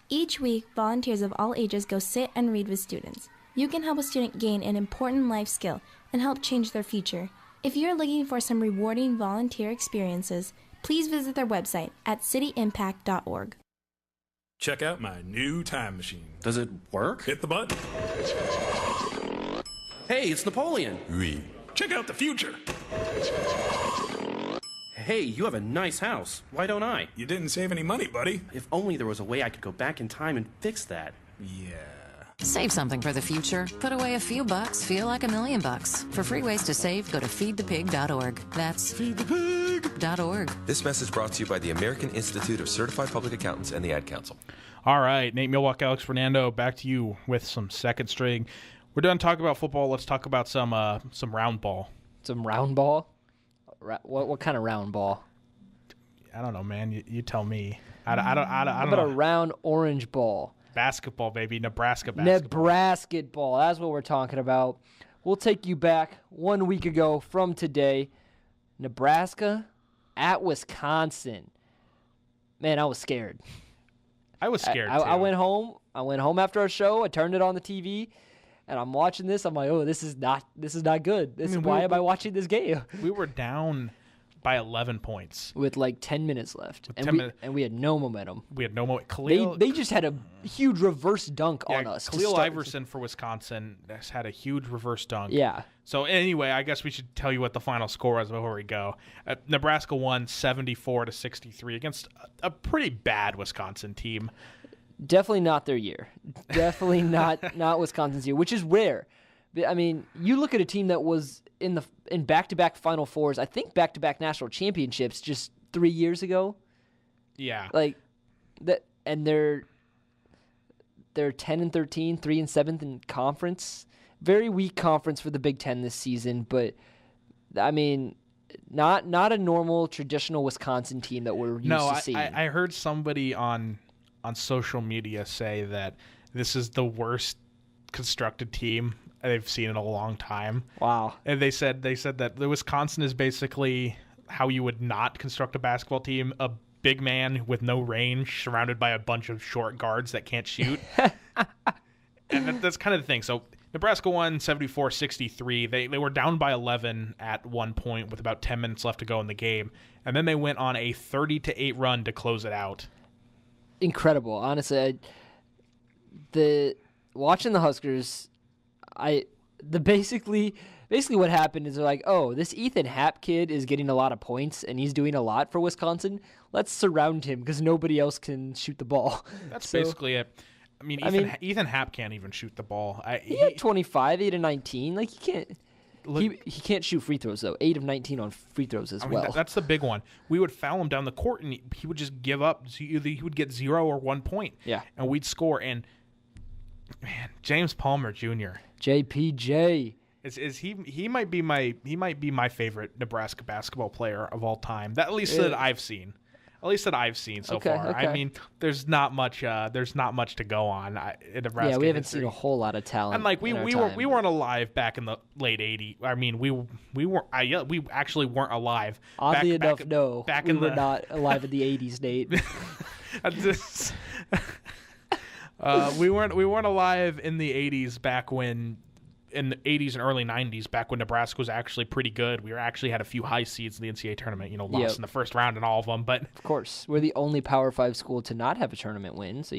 Speaker 6: Each week, volunteers of all ages go sit and read with students. You can help a student gain an important life skill and help change their future. If you're looking for some rewarding volunteer experiences, please visit their website at cityimpact.org.
Speaker 7: Check out my new time machine.
Speaker 8: Does it work?
Speaker 7: Hit the button.
Speaker 8: Hey, it's Napoleon.
Speaker 7: Oui. Check out the future.
Speaker 8: Hey, you have a nice house. Why don't I?
Speaker 7: You didn't save any money, buddy.
Speaker 8: If only there was a way I could go back in time and fix that.
Speaker 7: Yeah.
Speaker 9: Save something for the future. Put away a few bucks, feel like $1 million. For free ways to save, go to feedthepig.org. That's feedthepig.org.
Speaker 10: This message brought to you by the American Institute of Certified Public Accountants and the Ad Council.
Speaker 1: All right, Nate Mielbach, Alex Fernando, back to you with some second string. We're done talking about football. Let's talk about some round ball.
Speaker 2: Some round ball? What kind of round ball?
Speaker 1: I don't know, man. You tell me. I don't
Speaker 2: How
Speaker 1: know.
Speaker 2: about a round orange ball?
Speaker 1: Basketball, baby. Nebraska basketball.
Speaker 2: Nebraska ball. That's what we're talking about. We'll take you back 1 week ago from today. Nebraska at Wisconsin. Man, I was scared.
Speaker 1: I was scared, too.
Speaker 2: I went home. I went home after our show. I turned it on the TV, and I'm watching this. I'm like, oh, this is not good. Why am I watching this game?
Speaker 1: We were down by 11 points
Speaker 2: with like 10 minutes left, and we had no momentum.
Speaker 1: We had no momentum.
Speaker 2: They just had a huge reverse dunk on us.
Speaker 1: Khalil Iverson for Wisconsin has had a huge reverse dunk.
Speaker 2: Yeah.
Speaker 1: So anyway, I guess we should tell you what the final score was before we go. Nebraska won 74-63 against a pretty bad Wisconsin team.
Speaker 2: Definitely not their year. Definitely not Wisconsin's year, which is rare. I mean, you look at a team that was in back-to-back Final Fours, I think back-to-back national championships just 3 years ago.
Speaker 1: Yeah.
Speaker 2: Like that, and they're 10-13, 3-7 in conference. Very weak conference for the Big Ten this season, but I mean, not a normal traditional Wisconsin team that we're used to seeing.
Speaker 1: I heard somebody on social media say that this is the worst constructed team they've seen in a long time.
Speaker 2: Wow.
Speaker 1: And they said that the Wisconsin is basically how you would not construct a basketball team, a big man with no range surrounded by a bunch of short guards that can't shoot. And that's kind of the thing. So Nebraska won 74-63. They were down by 11 at one point with about 10 minutes left to go in the game. And then they went on a 30-8 run to close it out.
Speaker 2: Incredible. Honestly, watching the Huskers, basically what happened is they're like, oh, this Ethan Happ kid is getting a lot of points and he's doing a lot for Wisconsin. Let's surround him because nobody else can shoot the ball.
Speaker 1: That's basically it. I mean, Ethan Happ can't even shoot the ball.
Speaker 2: He had 25, 8 of 19. Like, he can't. He can't shoot free throws, though. 8 of 19 on free throws as well.
Speaker 1: That's the big one. We would foul him down the court, and he would just give up. So either he would get 0 or 1 point.
Speaker 2: Yeah.
Speaker 1: And we'd score. And, man, James Palmer Jr.
Speaker 2: JPJ.
Speaker 1: He might be my favorite Nebraska basketball player of all time. That I've seen. At least that I've seen so far.
Speaker 2: Okay.
Speaker 1: I mean, there's not much to go on in Nebraska.
Speaker 2: Yeah, we haven't
Speaker 1: history.
Speaker 2: seen a whole lot of talent.
Speaker 1: And like we weren't alive back in the late '80s. I mean, we actually weren't alive.
Speaker 2: Oddly enough, no.
Speaker 1: Back
Speaker 2: we were not alive in the '80s, Nate.
Speaker 1: We weren't alive in the '80s back when. In the 80s and early 90s, back when Nebraska was actually pretty good. We actually had a few high seeds in the NCAA tournament, lost in the first round in all of them. But
Speaker 2: of course, we're the only Power 5 school to not have a tournament win, so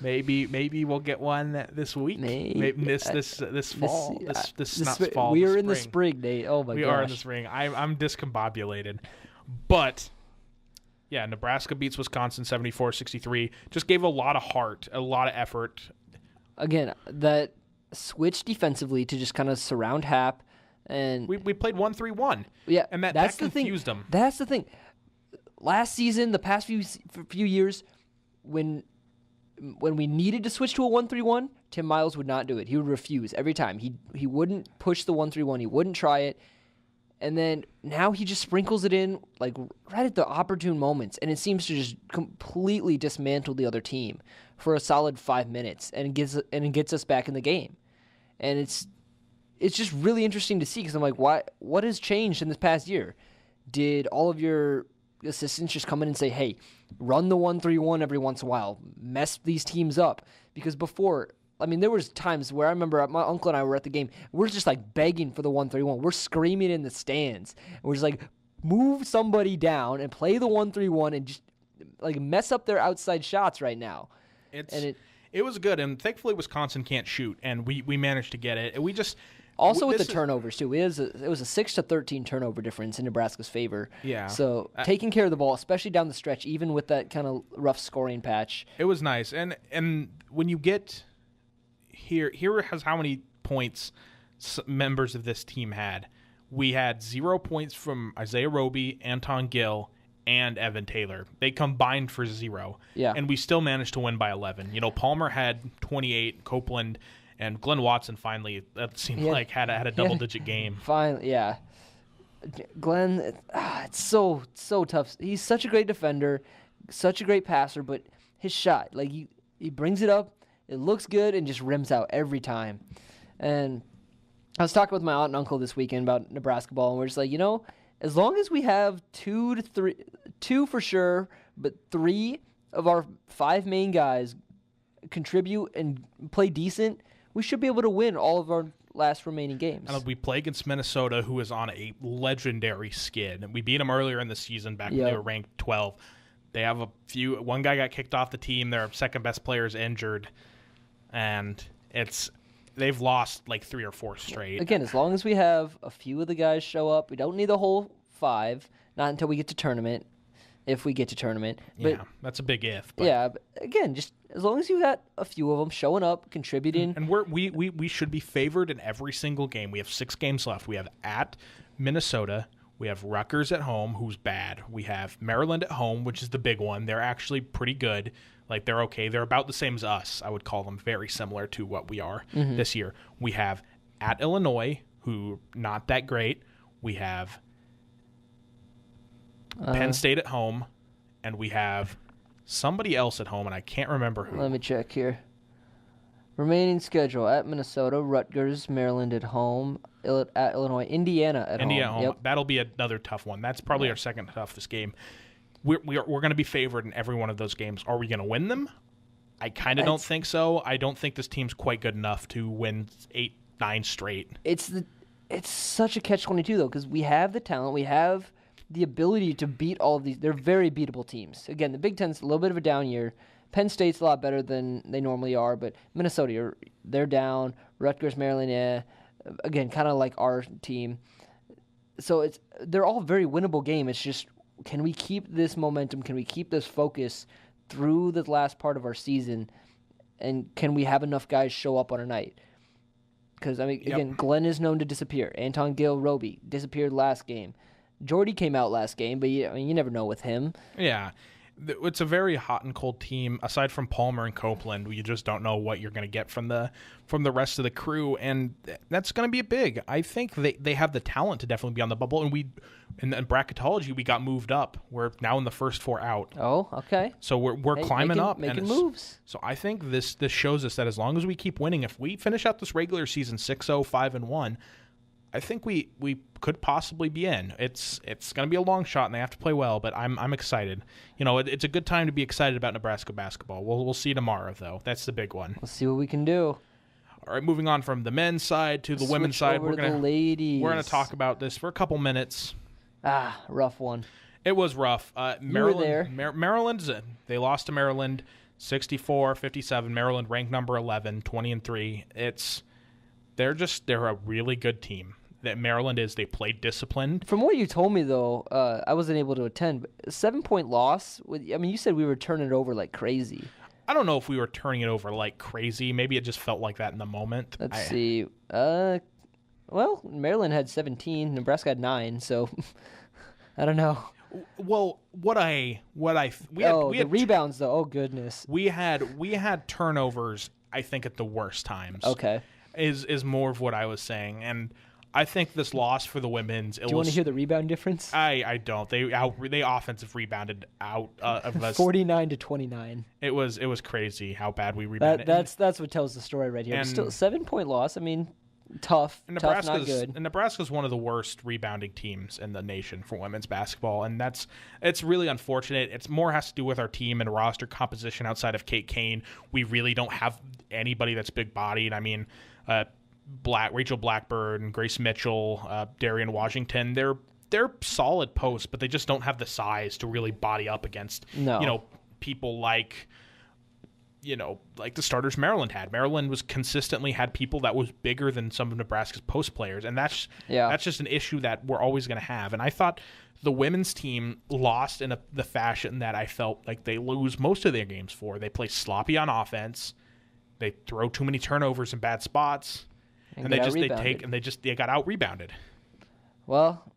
Speaker 1: maybe we'll get one this week. Maybe this fall. Fall.
Speaker 2: We are in the spring, Nate. Oh my gosh.
Speaker 1: We are in the spring. I'm discombobulated. But yeah, Nebraska beats Wisconsin 74-63. Just gave a lot of heart, a lot of effort.
Speaker 2: Again, that switch defensively to just kind of surround Hap, and
Speaker 1: we played 1-3-1.
Speaker 2: Yeah,
Speaker 1: and that confused them.
Speaker 2: That's the thing. Last season, the past few years, when we needed to switch to a 1-3-1, Tim Miles would not do it. He would refuse every time. He wouldn't push the 1-3-1. He wouldn't try it. And then now he just sprinkles it in like right at the opportune moments, and it seems to just completely dismantle the other team for a solid 5 minutes, and it gets us back in the game. And it's just really interesting to see, because I'm like, what has changed in this past year? Did all of your assistants just come in and say, hey, run the 1-3-1 every once in a while, mess these teams up? Because before, I mean, there was times where I remember my uncle and I were at the game. We're just like begging for the 1-3-1. We're screaming in the stands. And we're just like, move somebody down and play the 1-3-1 and just like mess up their outside shots right now.
Speaker 1: It was good, and thankfully Wisconsin can't shoot, and we managed to get it. And we just
Speaker 2: also with the turnovers too. It was a 6-13 turnover difference in Nebraska's favor.
Speaker 1: Yeah.
Speaker 2: So taking care of the ball, especially down the stretch, even with that kind of rough scoring patch,
Speaker 1: it was nice. And when you get here has how many points members of this team had. We had 0 points from Isaiah Roby, Anton Gill, and Evan Taylor. They combined for 0.
Speaker 2: Yeah.
Speaker 1: And we still managed to win by 11. Palmer had 28, Copeland, and Glenn Watson finally, that seemed like, had a double-digit game.
Speaker 2: Finally, yeah. Glenn, it's so tough. He's such a great defender, such a great passer, but his shot, like he brings it up, it looks good, and just rims out every time. And I was talking with my aunt and uncle this weekend about Nebraska ball, and we're just like, as long as we have 2 for sure, but 3 of our 5 main guys contribute and play decent, we should be able to win all of our last remaining games.
Speaker 1: And we play against Minnesota, who is on a legendary skid. We beat them earlier in the season back when they were ranked 12. They have one guy got kicked off the team. Their second best player is injured, and they've lost like 3 or 4 straight.
Speaker 2: Again, as long as we have a few of the guys show up, we don't need the whole 5, not until we get to tournament, if we get to tournament. But,
Speaker 1: yeah, that's a big if. But.
Speaker 2: Yeah, but again, just as long as you got a few of them showing up, contributing.
Speaker 1: And we should be favored in every single game. We have 6 games left. We have at Minnesota. We have Rutgers at home, who's bad. We have Maryland at home, which is the big one. They're actually pretty good. Like, they're okay. They're about the same as us. I would call them very similar to what we are this year. We have at Illinois, who not that great. We have Penn State at home, and we have somebody else at home, and I can't remember who.
Speaker 2: Let me check here. Remaining schedule: at Minnesota, Rutgers, Maryland at home, at Illinois, Indiana at home.
Speaker 1: Yep. That'll be another tough one. That's probably our second toughest game. We're going to be favored in every one of those games. Are we going to win them? I kind of don't think so. I don't think this team's quite good enough to win 8-9 straight.
Speaker 2: It's such a catch-22 though, because we have the talent, we have the ability to beat all of these. They're very beatable teams. Again, the Big Ten's a little bit of a down year. Penn State's a lot better than they normally are, but Minnesota, they're down. Rutgers, Maryland, again, kind of like our team. So they're all very winnable games. It's just, can we keep this momentum? Can we keep this focus through the last part of our season and can we have enough guys show up on a night? Because, I mean, again, Glenn is known to disappear. Anton Gill Roby disappeared last game. Jordy came out last game, but you never know with him.
Speaker 1: Yeah. It's a very hot and cold team. Aside from Palmer and Copeland, you just don't know what you're going to get from the rest of the crew, and that's going to be big. I think they have the talent to definitely be on the bubble, and in bracketology we got moved up. We're now in the first 4 out.
Speaker 2: Oh, okay.
Speaker 1: So we're climbing up,
Speaker 2: making moves.
Speaker 1: So I think this shows us that as long as we keep winning, if we finish out this regular season 6-0, 5-1. I think we could possibly be in. It's going to be a long shot, and they have to play well. But I'm excited. It's a good time to be excited about Nebraska basketball. We'll see tomorrow, though. That's the big one.
Speaker 2: We'll see what we can do.
Speaker 1: All right, moving on from the men's side to the women's side.
Speaker 2: We're gonna
Speaker 1: talk about this for a couple minutes.
Speaker 2: Rough one.
Speaker 1: It was rough.
Speaker 2: Maryland, you were there.
Speaker 1: Maryland's they lost to Maryland 64-57. Maryland ranked number 11, 20-3. They're a really good team. That Maryland is. They played disciplined.
Speaker 2: From what you told me, though, I wasn't able to attend. But 7-point loss. You said we were turning it over like crazy.
Speaker 1: I don't know if we were turning it over like crazy. Maybe it just felt like that in the moment.
Speaker 2: Let's see. Well, Maryland had 17. Nebraska had 9. So I don't know.
Speaker 1: Well, we had
Speaker 2: rebounds though. Oh goodness.
Speaker 1: We had turnovers. I think at the worst times.
Speaker 2: Okay.
Speaker 1: Is more of what I was saying, and I think this loss for the women's.
Speaker 2: Do you want to hear the rebound difference?
Speaker 1: I don't. They offensive rebounded out of us
Speaker 2: 49-29.
Speaker 1: It was crazy how bad we rebounded.
Speaker 2: That's what tells the story right here. And still 7-point loss. I mean, tough. Tough, not good.
Speaker 1: And Nebraska's one of the worst rebounding teams in the nation for women's basketball, and it's really unfortunate. It's more has to do with our team and roster composition outside of Kate Kane. We really don't have anybody that's big bodied. I mean. Rachel Blackburn, Grace Mitchell, Darian Washington, they're solid posts, but they just don't have the size to really body up against people like the starters Maryland had. Maryland was consistently had people that was bigger than some of Nebraska's post players, and that's just an issue that we're always going to have. And I thought the women's team lost in the fashion that I felt like they lose most of their games for. They play sloppy on offense. They throw too many turnovers in bad spots, and they got out rebounded.
Speaker 2: Well,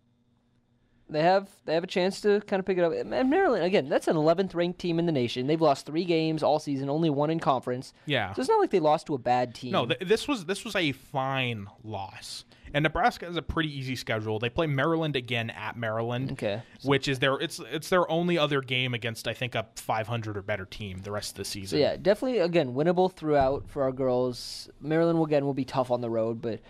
Speaker 2: they have a chance to kind of pick it up. And Maryland, again, that's an 11th ranked team in the nation. They've lost 3 games all season, only 1 in conference.
Speaker 1: Yeah,
Speaker 2: so it's not like they lost to a bad team.
Speaker 1: No, this was a fine loss. And Nebraska has a pretty easy schedule. They play Maryland again at Maryland, which is it's their only other game against, I think, a 500 or better team the rest of the season.
Speaker 2: So yeah, definitely again winnable throughout for our girls. Maryland will be tough on the road, but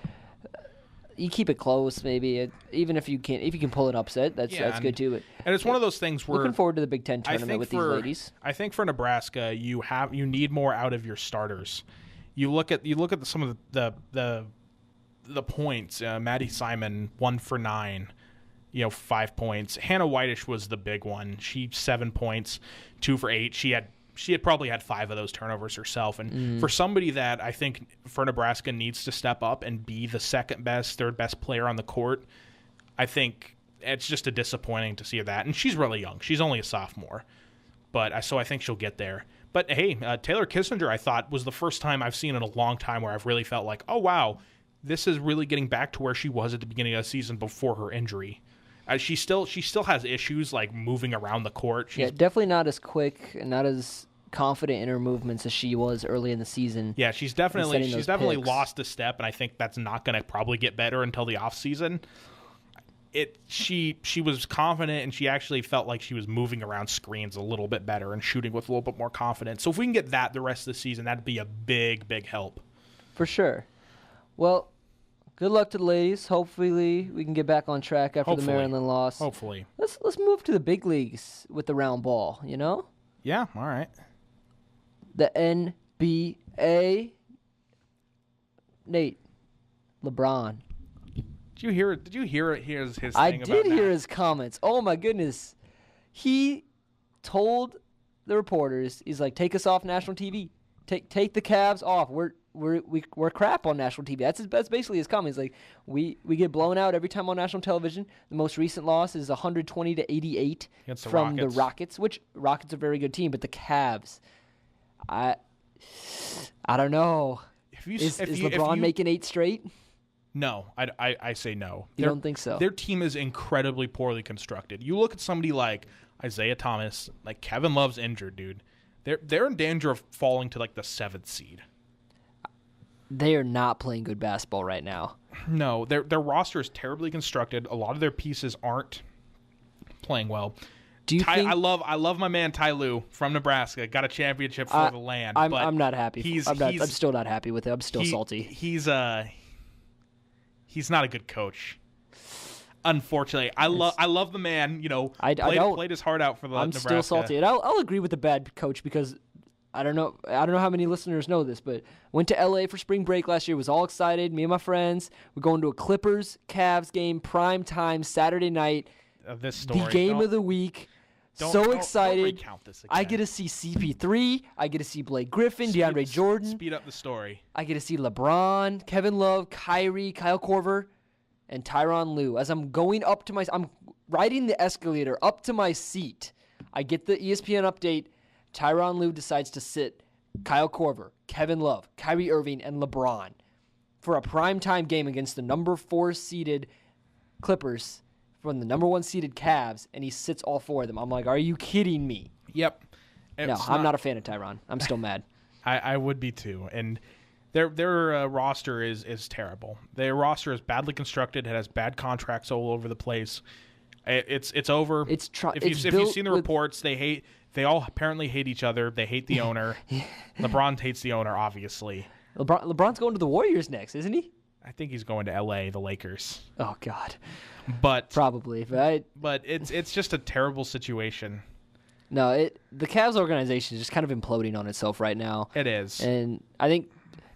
Speaker 2: you keep it close. Maybe even if you can pull an upset, that's good too. But
Speaker 1: and it's one of those things where
Speaker 2: looking forward to the Big Ten tournament with these ladies.
Speaker 1: I think for Nebraska, you need more out of your starters. You look at some of the points. Maddie Simon 1 for 9, 5 points. Hannah Whitish was the big one. She 7 points, 2 for 8. She had probably had 5 of those turnovers herself. And for somebody that I think for Nebraska needs to step up and be the second best, third best player on the court, I think it's just a disappointing to see that. And she's really young. She's only a sophomore, so I think she'll get there. But hey, Taylor Kissinger, I thought was the first time I've seen in a long time where I've really felt like, oh wow. This is really getting back to where she was at the beginning of the season before her injury. She still has issues like moving around the court.
Speaker 2: She's definitely not as quick and not as confident in her movements as she was early in the season.
Speaker 1: Yeah, she's definitely lost a step, and I think that's not going to probably get better until the off season. She was confident, and she actually felt like she was moving around screens a little bit better and shooting with a little bit more confidence. So if we can get that the rest of the season, that'd be a big, big help.
Speaker 2: For sure. Well, good luck to the ladies. Hopefully, we can get back on track after the Maryland loss.
Speaker 1: Hopefully.
Speaker 2: Let's move to the big leagues with the round ball,
Speaker 1: Yeah, all right.
Speaker 2: The NBA. Nate, LeBron.
Speaker 1: Did you hear his thing
Speaker 2: I
Speaker 1: about
Speaker 2: did hear
Speaker 1: that?
Speaker 2: his comments. Oh, my goodness. He told the reporters, he's like, take us off national TV. Take the Cavs off. We're crap on national TV. That's basically his comment. He's like, we get blown out every time on national television. The most recent loss is 120-88
Speaker 1: against
Speaker 2: from the Rockets, which Rockets are a very good team, but the Cavs, I don't know. Is LeBron making 8 straight?
Speaker 1: No, I say no.
Speaker 2: You don't think so?
Speaker 1: Their team is incredibly poorly constructed. You look at somebody like Isaiah Thomas, like Kevin Love's injured, dude. They're in danger of falling to like the 7th seed.
Speaker 2: They are not playing good basketball right now.
Speaker 1: No, their roster is terribly constructed. A lot of their pieces aren't playing well.
Speaker 2: Do you think...
Speaker 1: I love my man Ty Lue from Nebraska. Got a championship for the land.
Speaker 2: I'm not happy. I'm still not happy with it. I'm still salty.
Speaker 1: He's not a good coach. Unfortunately, I love the man. You know, played his heart out for the Nebraska.
Speaker 2: I'm still salty, and I'll agree with the bad coach because I don't know how many listeners know this, but went to LA for spring break last year. Was all excited. Me and my friends. We're going to a Clippers Cavs game, prime time Saturday night.
Speaker 1: This story,
Speaker 2: the game of the week. So excited.
Speaker 1: Don't recount this again.
Speaker 2: I get to see CP3. I get to see Blake Griffin, DeAndre Jordan.
Speaker 1: Speed up the story.
Speaker 2: I get to see LeBron, Kevin Love, Kyrie, Kyle Korver, and Tyronn Lue. As I'm going up to I'm riding the escalator up to my seat. I get the ESPN update. Tyronn Lue decides to sit Kyle Korver, Kevin Love, Kyrie Irving, and LeBron for a primetime game against the number 4 seeded Clippers from the number 1 seeded Cavs, and he sits all 4 of them. I'm like, are you kidding me?
Speaker 1: Yep.
Speaker 2: I'm not a fan of Tyronn. I'm still mad.
Speaker 1: I would be too. And their roster is terrible. Their roster is badly constructed. It has bad contracts all over the place. It's over. If you've seen the reports, they all apparently hate each other. They hate the owner. LeBron hates the owner, obviously.
Speaker 2: LeBron's going to the Warriors next, isn't he?
Speaker 1: I think he's going to L.A., the Lakers.
Speaker 2: Oh God.
Speaker 1: But
Speaker 2: probably, right?
Speaker 1: But it's just a terrible situation.
Speaker 2: No, the Cavs organization is just kind of imploding on itself right now.
Speaker 1: It is,
Speaker 2: and I think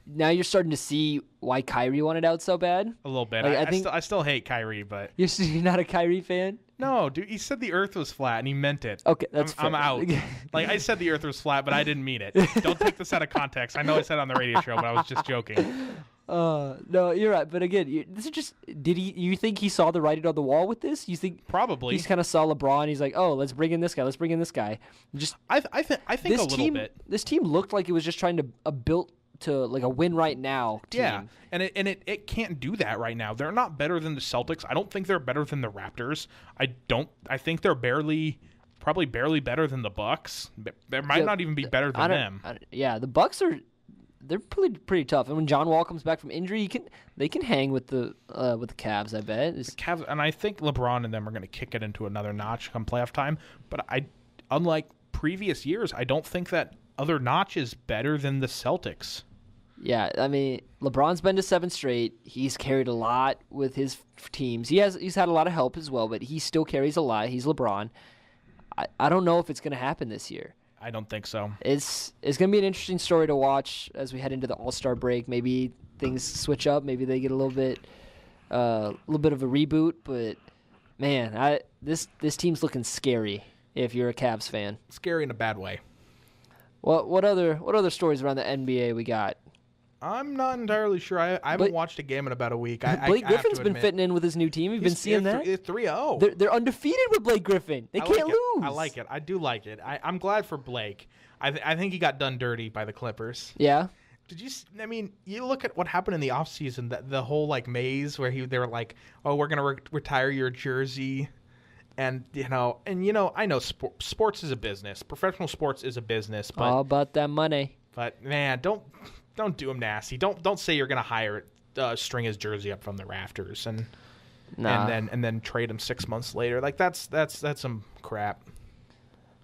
Speaker 2: now you're starting to see why Kyrie wanted out so bad.
Speaker 1: A little bit.
Speaker 2: Like,
Speaker 1: I still hate Kyrie, but
Speaker 2: you're not a Kyrie fan.
Speaker 1: No, dude, he said the Earth was flat, and he meant it.
Speaker 2: Okay, that's fair.
Speaker 1: I'm out. Like, I said the Earth was flat, but I didn't mean it. Don't take this out of context. I know I said it on the radio show, but I was just joking.
Speaker 2: No, you're right. But again, this is just. You think he saw the writing on the wall with this? You think
Speaker 1: probably
Speaker 2: he's kind of saw LeBron. He's like, oh, let's bring in this guy. Let's bring in this guy. Just
Speaker 1: I think a little bit.
Speaker 2: This team looked like it was just trying to build to like a win right now team.
Speaker 1: Yeah, and it can't do that right now. They're not better than the Celtics. I don't think they're better than the Raptors. I think they're probably barely better than the Bucks. They might not even be better than them.
Speaker 2: The Bucks they're pretty tough. And when John Wall comes back from injury, they can hang with the Cavs. I bet
Speaker 1: the Cavs, and I think LeBron and them are going to kick it into another notch come playoff time. But unlike previous years, I don't think that other notch is better than the Celtics.
Speaker 2: Yeah, I mean, LeBron's been to 7 straight. He's carried a lot with his teams. He's had a lot of help as well, but he still carries a lot. He's LeBron. I don't know if it's going to happen this year.
Speaker 1: I don't think so.
Speaker 2: It's going to be an interesting story to watch as we head into the All-Star break. Maybe things switch up. Maybe they get a little bit of a reboot. But man, this team's looking scary if you're a Cavs fan.
Speaker 1: Scary in a bad way.
Speaker 2: What other stories around the NBA we got?
Speaker 1: I'm not entirely sure. I haven't watched a game in about a week.
Speaker 2: Blake Griffin's been fitting in with his new team. You've been seeing that?
Speaker 1: 3-0.
Speaker 2: They're undefeated with Blake Griffin. They can't lose.
Speaker 1: I like it. I do like it. I'm glad for Blake. I think he got done dirty by the Clippers.
Speaker 2: Yeah.
Speaker 1: You look at what happened in the offseason, the whole maze where they were like, oh, we're going to retire your jersey. And, I know sports is a business. Professional sports is a business. But,
Speaker 2: all about that money.
Speaker 1: But, man, don't do him nasty. Don't say you're going to string his jersey up from the rafters and then trade him 6 months later. Like that's some crap.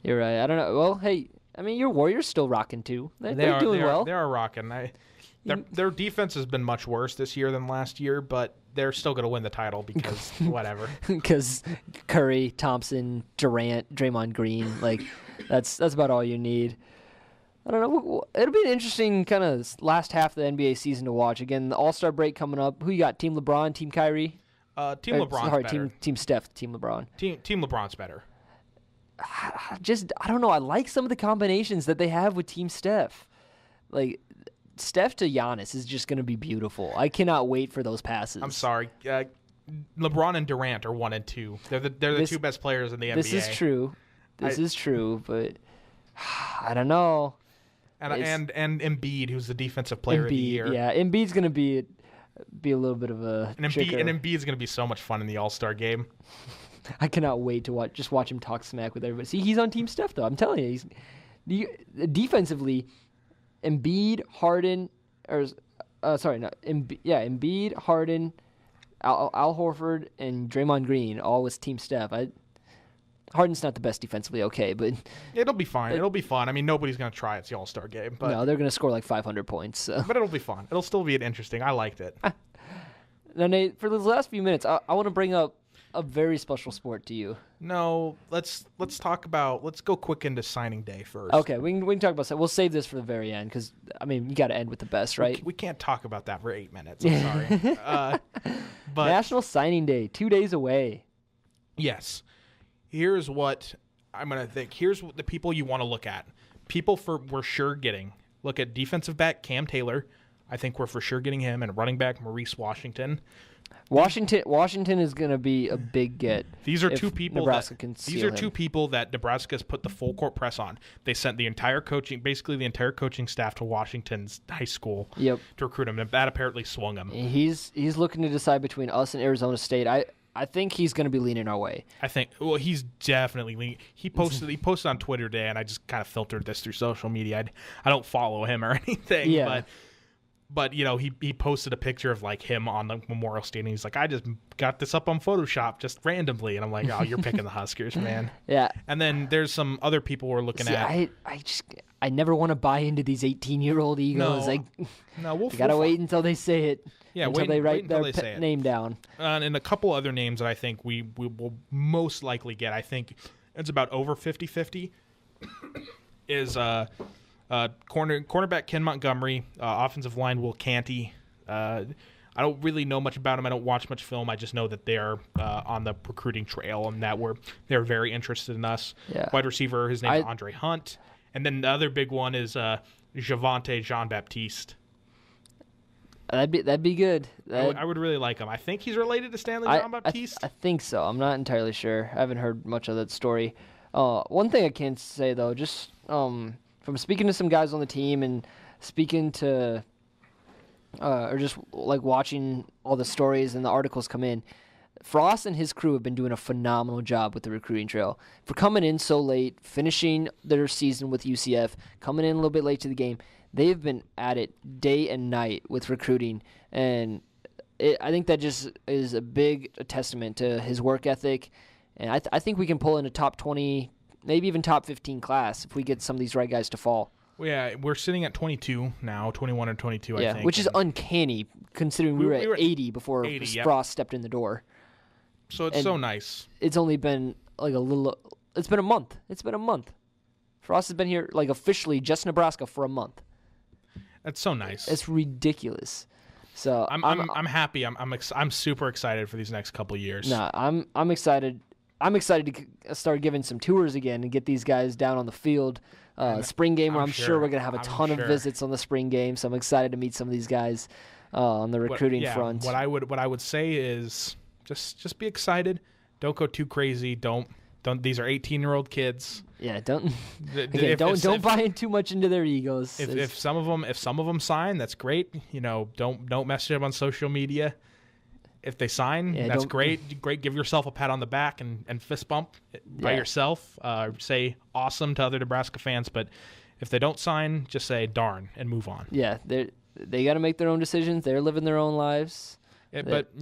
Speaker 2: You're right. I don't know. Well, hey, your Warriors still rocking too. They're doing well.
Speaker 1: They are rocking. Their defense has been much worse this year than last year, but they're still going to win the title because whatever.
Speaker 2: Because Curry, Thompson, Durant, Draymond Green, that's about all you need. I don't know. It'll be an interesting kind of last half of the NBA season to watch. Again, the All-Star break coming up. Who you got? Team LeBron, Team Kyrie?
Speaker 1: Team LeBron's better.
Speaker 2: Team Steph, Team LeBron.
Speaker 1: Team LeBron's better.
Speaker 2: I don't know. I like some of the combinations that they have with Team Steph. Like, Steph to Giannis is just going to be beautiful. I cannot wait for those passes.
Speaker 1: I'm sorry. LeBron and Durant are 1 and 2. They're the 2 best players in the NBA.
Speaker 2: This is true. This is true, but I don't know.
Speaker 1: and Embiid, who's the defensive player of the year.
Speaker 2: Yeah, Embiid's gonna be a little bit of a
Speaker 1: Embiid's gonna be so much fun in the All-Star game.
Speaker 2: I cannot wait to watch him talk smack with everybody. See, he's on Team Steph though. I'm telling you, defensively, Embiid, Harden, Embiid, Harden, Al Horford, and Draymond Green all with Team Steph. Harden's not the best defensively, okay, but
Speaker 1: it'll be fine. It'll be fun. I mean, nobody's gonna try. It's the All-Star game, but
Speaker 2: no, they're gonna score like 500 points. So.
Speaker 1: But it'll be fun. It'll still be interesting. I liked it.
Speaker 2: Now, Nate, for the last few minutes, I want to bring up a very special sport to you.
Speaker 1: No, let's go quick into signing day first.
Speaker 2: Okay, we can talk about that. We'll save this for the very end because I mean you got to end with the best, right?
Speaker 1: We can't talk about that for 8 minutes. I'm sorry. But
Speaker 2: National Signing Day, 2 days away.
Speaker 1: Yes. Here's what I'm gonna think. Here's what the people you want to look at. People we're sure getting. Look at defensive back Cam Taylor. I think we're for sure getting him, and running back Maurice Washington.
Speaker 2: Washington is going to be a big get.
Speaker 1: These are two people
Speaker 2: people
Speaker 1: that Nebraska's put the full court press on. They sent the entire coaching staff to Washington's high school to recruit him, and that apparently swung him.
Speaker 2: He's looking to decide between us and Arizona State. I think he's going to be leaning our way.
Speaker 1: He's definitely leaning. He posted on Twitter today, and I just kind of filtered this through social media. I don't follow him or anything, But you know, he posted a picture of like him on the Memorial Stadium. He's like, I just got this up on Photoshop just randomly, and I'm like, oh, you're picking the Huskers, man.
Speaker 2: Yeah.
Speaker 1: And then there's some other people we're looking at.
Speaker 2: I never want to buy into these 18-year-old egos.
Speaker 1: We'll
Speaker 2: gotta wait until they say it.
Speaker 1: Yeah,
Speaker 2: until they write their name down.
Speaker 1: And a couple other names that I think we will most likely get. I think it's about over 50-50. Is cornerback Ken Montgomery, offensive line Will Canty. I don't really know much about him. I don't watch much film. I just know that they're on the recruiting trail and that they're very interested in us.
Speaker 2: Yeah.
Speaker 1: Wide receiver, his name is Andre Hunt. And then the other big one is Javonte Jean-Baptiste.
Speaker 2: That'd be good.
Speaker 1: I would really like him. I think he's related to Stanley Jean-Baptiste.
Speaker 2: I think so. I'm not entirely sure. I haven't heard much of that story. One thing I can say, though, just from speaking to some guys on the team and speaking to or just like watching all the stories and the articles come in, Frost and his crew have been doing a phenomenal job with the recruiting trail. For coming in so late, finishing their season with UCF, coming in a little bit late to the game, they've been at it day and night with recruiting. And I think that just is a big testament to his work ethic. And I think we can pull in a top 20, maybe even top 15 class if we get some of these right guys to fall.
Speaker 1: Well, yeah, we're sitting at 22 now, 21 or 22, I think.
Speaker 2: Which is uncanny considering we were at 80 before Frost stepped in the door.
Speaker 1: So it's so nice.
Speaker 2: It's only been like it's been a month. It's been a month. Frost has been here like officially just Nebraska for a month.
Speaker 1: That's so nice.
Speaker 2: It's ridiculous. So
Speaker 1: I'm happy. I'm super excited for these next couple of years.
Speaker 2: Nah, I'm excited. I'm excited to start giving some tours again and get these guys down on the field. Spring game, where I'm sure we're gonna have a ton of visits on the spring game. So I'm excited to meet some of these guys on the recruiting front.
Speaker 1: What I would say is just be excited. Don't go too crazy. Don't. These are 18-year-old kids.
Speaker 2: Yeah, don't buy in too much into their egos.
Speaker 1: If some of them sign, that's great. You know, don't message them on social media. If they sign, that's great. Great. Give yourself a pat on the back and fist bump by yourself. Say awesome to other Nebraska fans. But if they don't sign, just say darn and move on.
Speaker 2: Yeah, they got to make their own decisions. They're living their own lives.
Speaker 1: But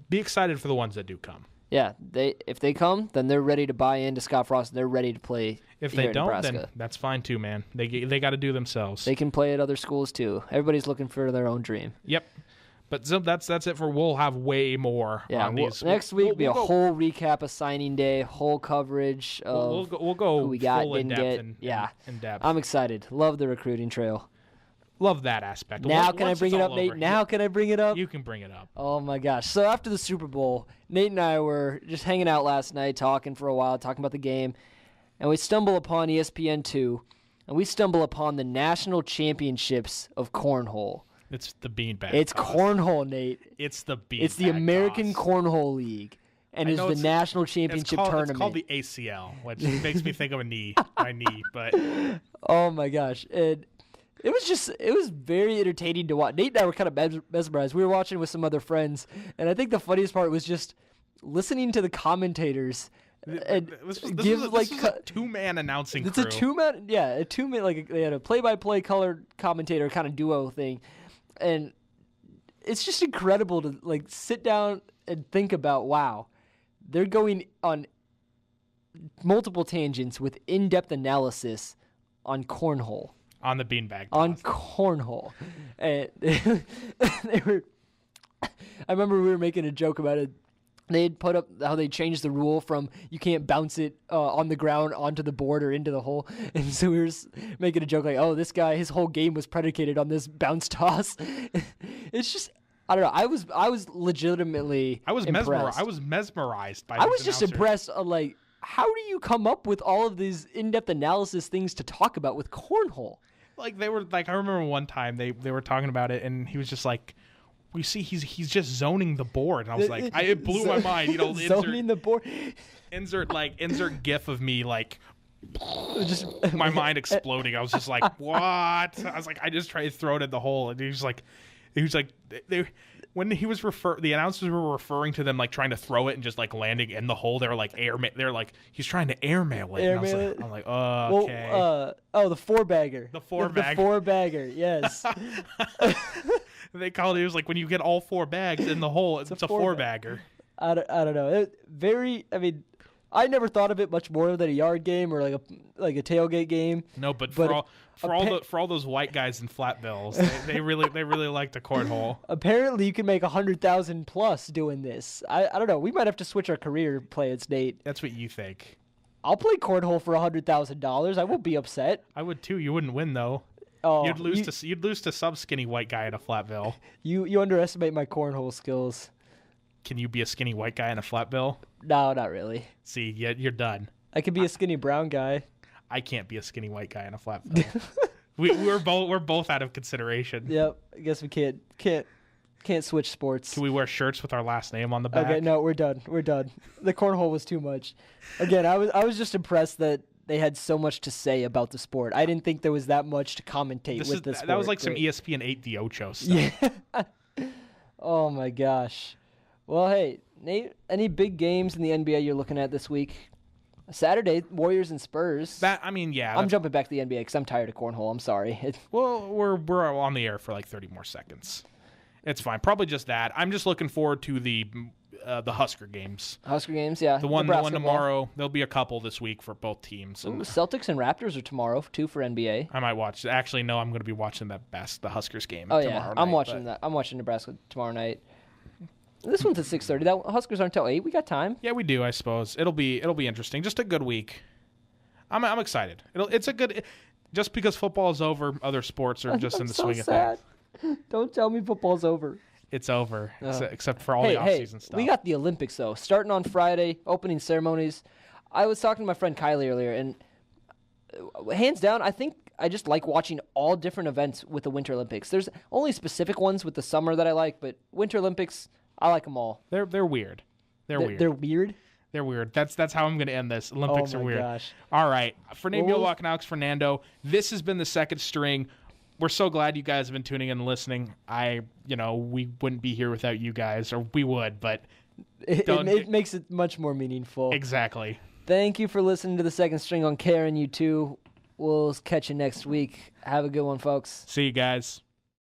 Speaker 1: be excited for the ones that do come.
Speaker 2: Yeah, if they come, then they're ready to buy into Scott Frost. They're ready to play.
Speaker 1: If they don't, then that's fine too, man. They got to do themselves.
Speaker 2: They can play at other schools too. Everybody's looking for their own dream.
Speaker 1: Yep. But that's it for. We'll have way more on these.
Speaker 2: Next week will be a whole recap of signing day, whole coverage of
Speaker 1: we'll go
Speaker 2: who we got,
Speaker 1: full
Speaker 2: didn't get.
Speaker 1: In depth.
Speaker 2: I'm excited. Love the recruiting trail.
Speaker 1: Love that aspect.
Speaker 2: Now can I bring it up, Nate? Now can I bring it up?
Speaker 1: You can bring it up.
Speaker 2: Oh, my gosh. So after the Super Bowl, Nate and I were just hanging out last night, talking for a while, talking about the game, and we stumble upon ESPN2, and we stumble upon the National Championships of Cornhole.
Speaker 1: It's the beanbag.
Speaker 2: It's cornhole, Nate.
Speaker 1: It's the beanbag.
Speaker 2: It's the American Cornhole League, and it's the National Championship Tournament.
Speaker 1: It's called the ACL, which makes me think of my knee, but...
Speaker 2: Oh, my gosh. It was very entertaining to watch. Nate and I were kind of mesmerized. We were watching with some other friends, and I think the funniest part was just listening to the commentators. And
Speaker 1: This was a two-man announcing
Speaker 2: it's
Speaker 1: crew.
Speaker 2: a two-man, like they had a play-by-play color commentator kind of duo thing, and it's just incredible to like sit down and think about. Wow, they're going on multiple tangents with in-depth analysis on cornhole.
Speaker 1: On the beanbag.
Speaker 2: On cornhole. And they were. I remember we were making a joke about it. They had put up how they changed the rule from you can't bounce it on the ground onto the board or into the hole. And so we were making a joke like, oh, this guy, his whole game was predicated on this bounce toss. It's just, I don't know. I was legitimately impressed.
Speaker 1: I was mesmerized by
Speaker 2: I
Speaker 1: these
Speaker 2: was just
Speaker 1: announcers.
Speaker 2: impressed like, how do you come up with all of these in-depth analysis things to talk about with cornhole?
Speaker 1: Like they were like, I remember one time they were talking about it, and he was just like, "We see he's just zoning the board," and I was like, it blew my mind. You know,
Speaker 2: zoning the board.
Speaker 1: Insert GIF of me like,
Speaker 2: just
Speaker 1: my mind exploding. I was just like, what? I was like, I just tried to throw it in the hole, and he was like, they. When he was the announcers were referring to them like trying to throw it and just like landing in the hole. They were like they're like, he's trying to airmail it. I'm like, oh, okay.
Speaker 2: The four-bagger.
Speaker 1: The four-bagger.
Speaker 2: The four-bagger, yes.
Speaker 1: They called it was like when you get all 4 bags in the hole, it's a four-bagger.
Speaker 2: I don't know. I never thought of it much more than a yard game or like a tailgate game.
Speaker 1: No, but for all those white guys in flat bills, they really like the cornhole.
Speaker 2: Apparently, you can make 100,000 plus doing this. I don't know. We might have to switch our career plans, Nate.
Speaker 1: That's what you think.
Speaker 2: I'll play cornhole for $100,000. I won't be upset.
Speaker 1: I would too. You wouldn't win though.
Speaker 2: Oh,
Speaker 1: you'd lose to some skinny white guy in a flat bill.
Speaker 2: You underestimate my cornhole skills.
Speaker 1: Can you be a skinny white guy in a flat bill?
Speaker 2: No, not really.
Speaker 1: See, you're done.
Speaker 2: I could be a skinny brown guy.
Speaker 1: I can't be a skinny white guy in a flat bill. we're both out of consideration.
Speaker 2: Yep. I guess we can't switch sports.
Speaker 1: Can we wear shirts with our last name on the back?
Speaker 2: Okay, no, we're done. The cornhole was too much. Again, I was just impressed that they had so much to say about the sport. I didn't think there was that much to commentate with the sport.
Speaker 1: That was like some ESPN 8 The Ocho stuff.
Speaker 2: Yeah. Oh my gosh. Well, hey, Nate, any big games in the NBA you're looking at this week? Saturday, Warriors and Spurs. I'm jumping back to the NBA because I'm tired of cornhole. I'm sorry.
Speaker 1: Well, we're on the air for like 30 more seconds. It's fine. Probably just that. I'm just looking forward to the Husker games.
Speaker 2: Husker games, yeah.
Speaker 1: The one tomorrow. There'll be a couple this week for both teams.
Speaker 2: Ooh, Celtics and Raptors are tomorrow, too, for NBA.
Speaker 1: I might watch. Actually, no, I'm going to be watching the Huskers game.
Speaker 2: Oh
Speaker 1: tomorrow
Speaker 2: yeah,
Speaker 1: night,
Speaker 2: I'm watching that. I'm watching Nebraska tomorrow night. This one's at 6:30. That Huskers aren't until 8. We got time.
Speaker 1: Yeah, we do. I suppose it'll be interesting. Just a good week. I'm excited. It's a good. Just because football is over, other sports are just in the swing of things.
Speaker 2: Don't tell me football's over.
Speaker 1: It's over, except for all the off-season stuff.
Speaker 2: We got the Olympics, though, starting on Friday, opening ceremonies. I was talking to my friend Kylie earlier, and hands down, I think I just like watching all different events with the Winter Olympics. There's only specific ones with the summer that I like, but Winter Olympics, I like them all.
Speaker 1: They're weird. They're weird.
Speaker 2: They're weird?
Speaker 1: They're weird. That's how I'm going to end this. Olympics are weird.
Speaker 2: Gosh.
Speaker 1: All right. For Nate Muehlbach and Alex Fernando, this has been the Second String. We're so glad you guys have been tuning in and listening. We wouldn't be here without you guys, or we would, but
Speaker 2: it makes it much more meaningful.
Speaker 1: Exactly.
Speaker 2: Thank you for listening to the Second String on Karen, you too. We'll catch you next week. Have a good one, folks.
Speaker 1: See you guys.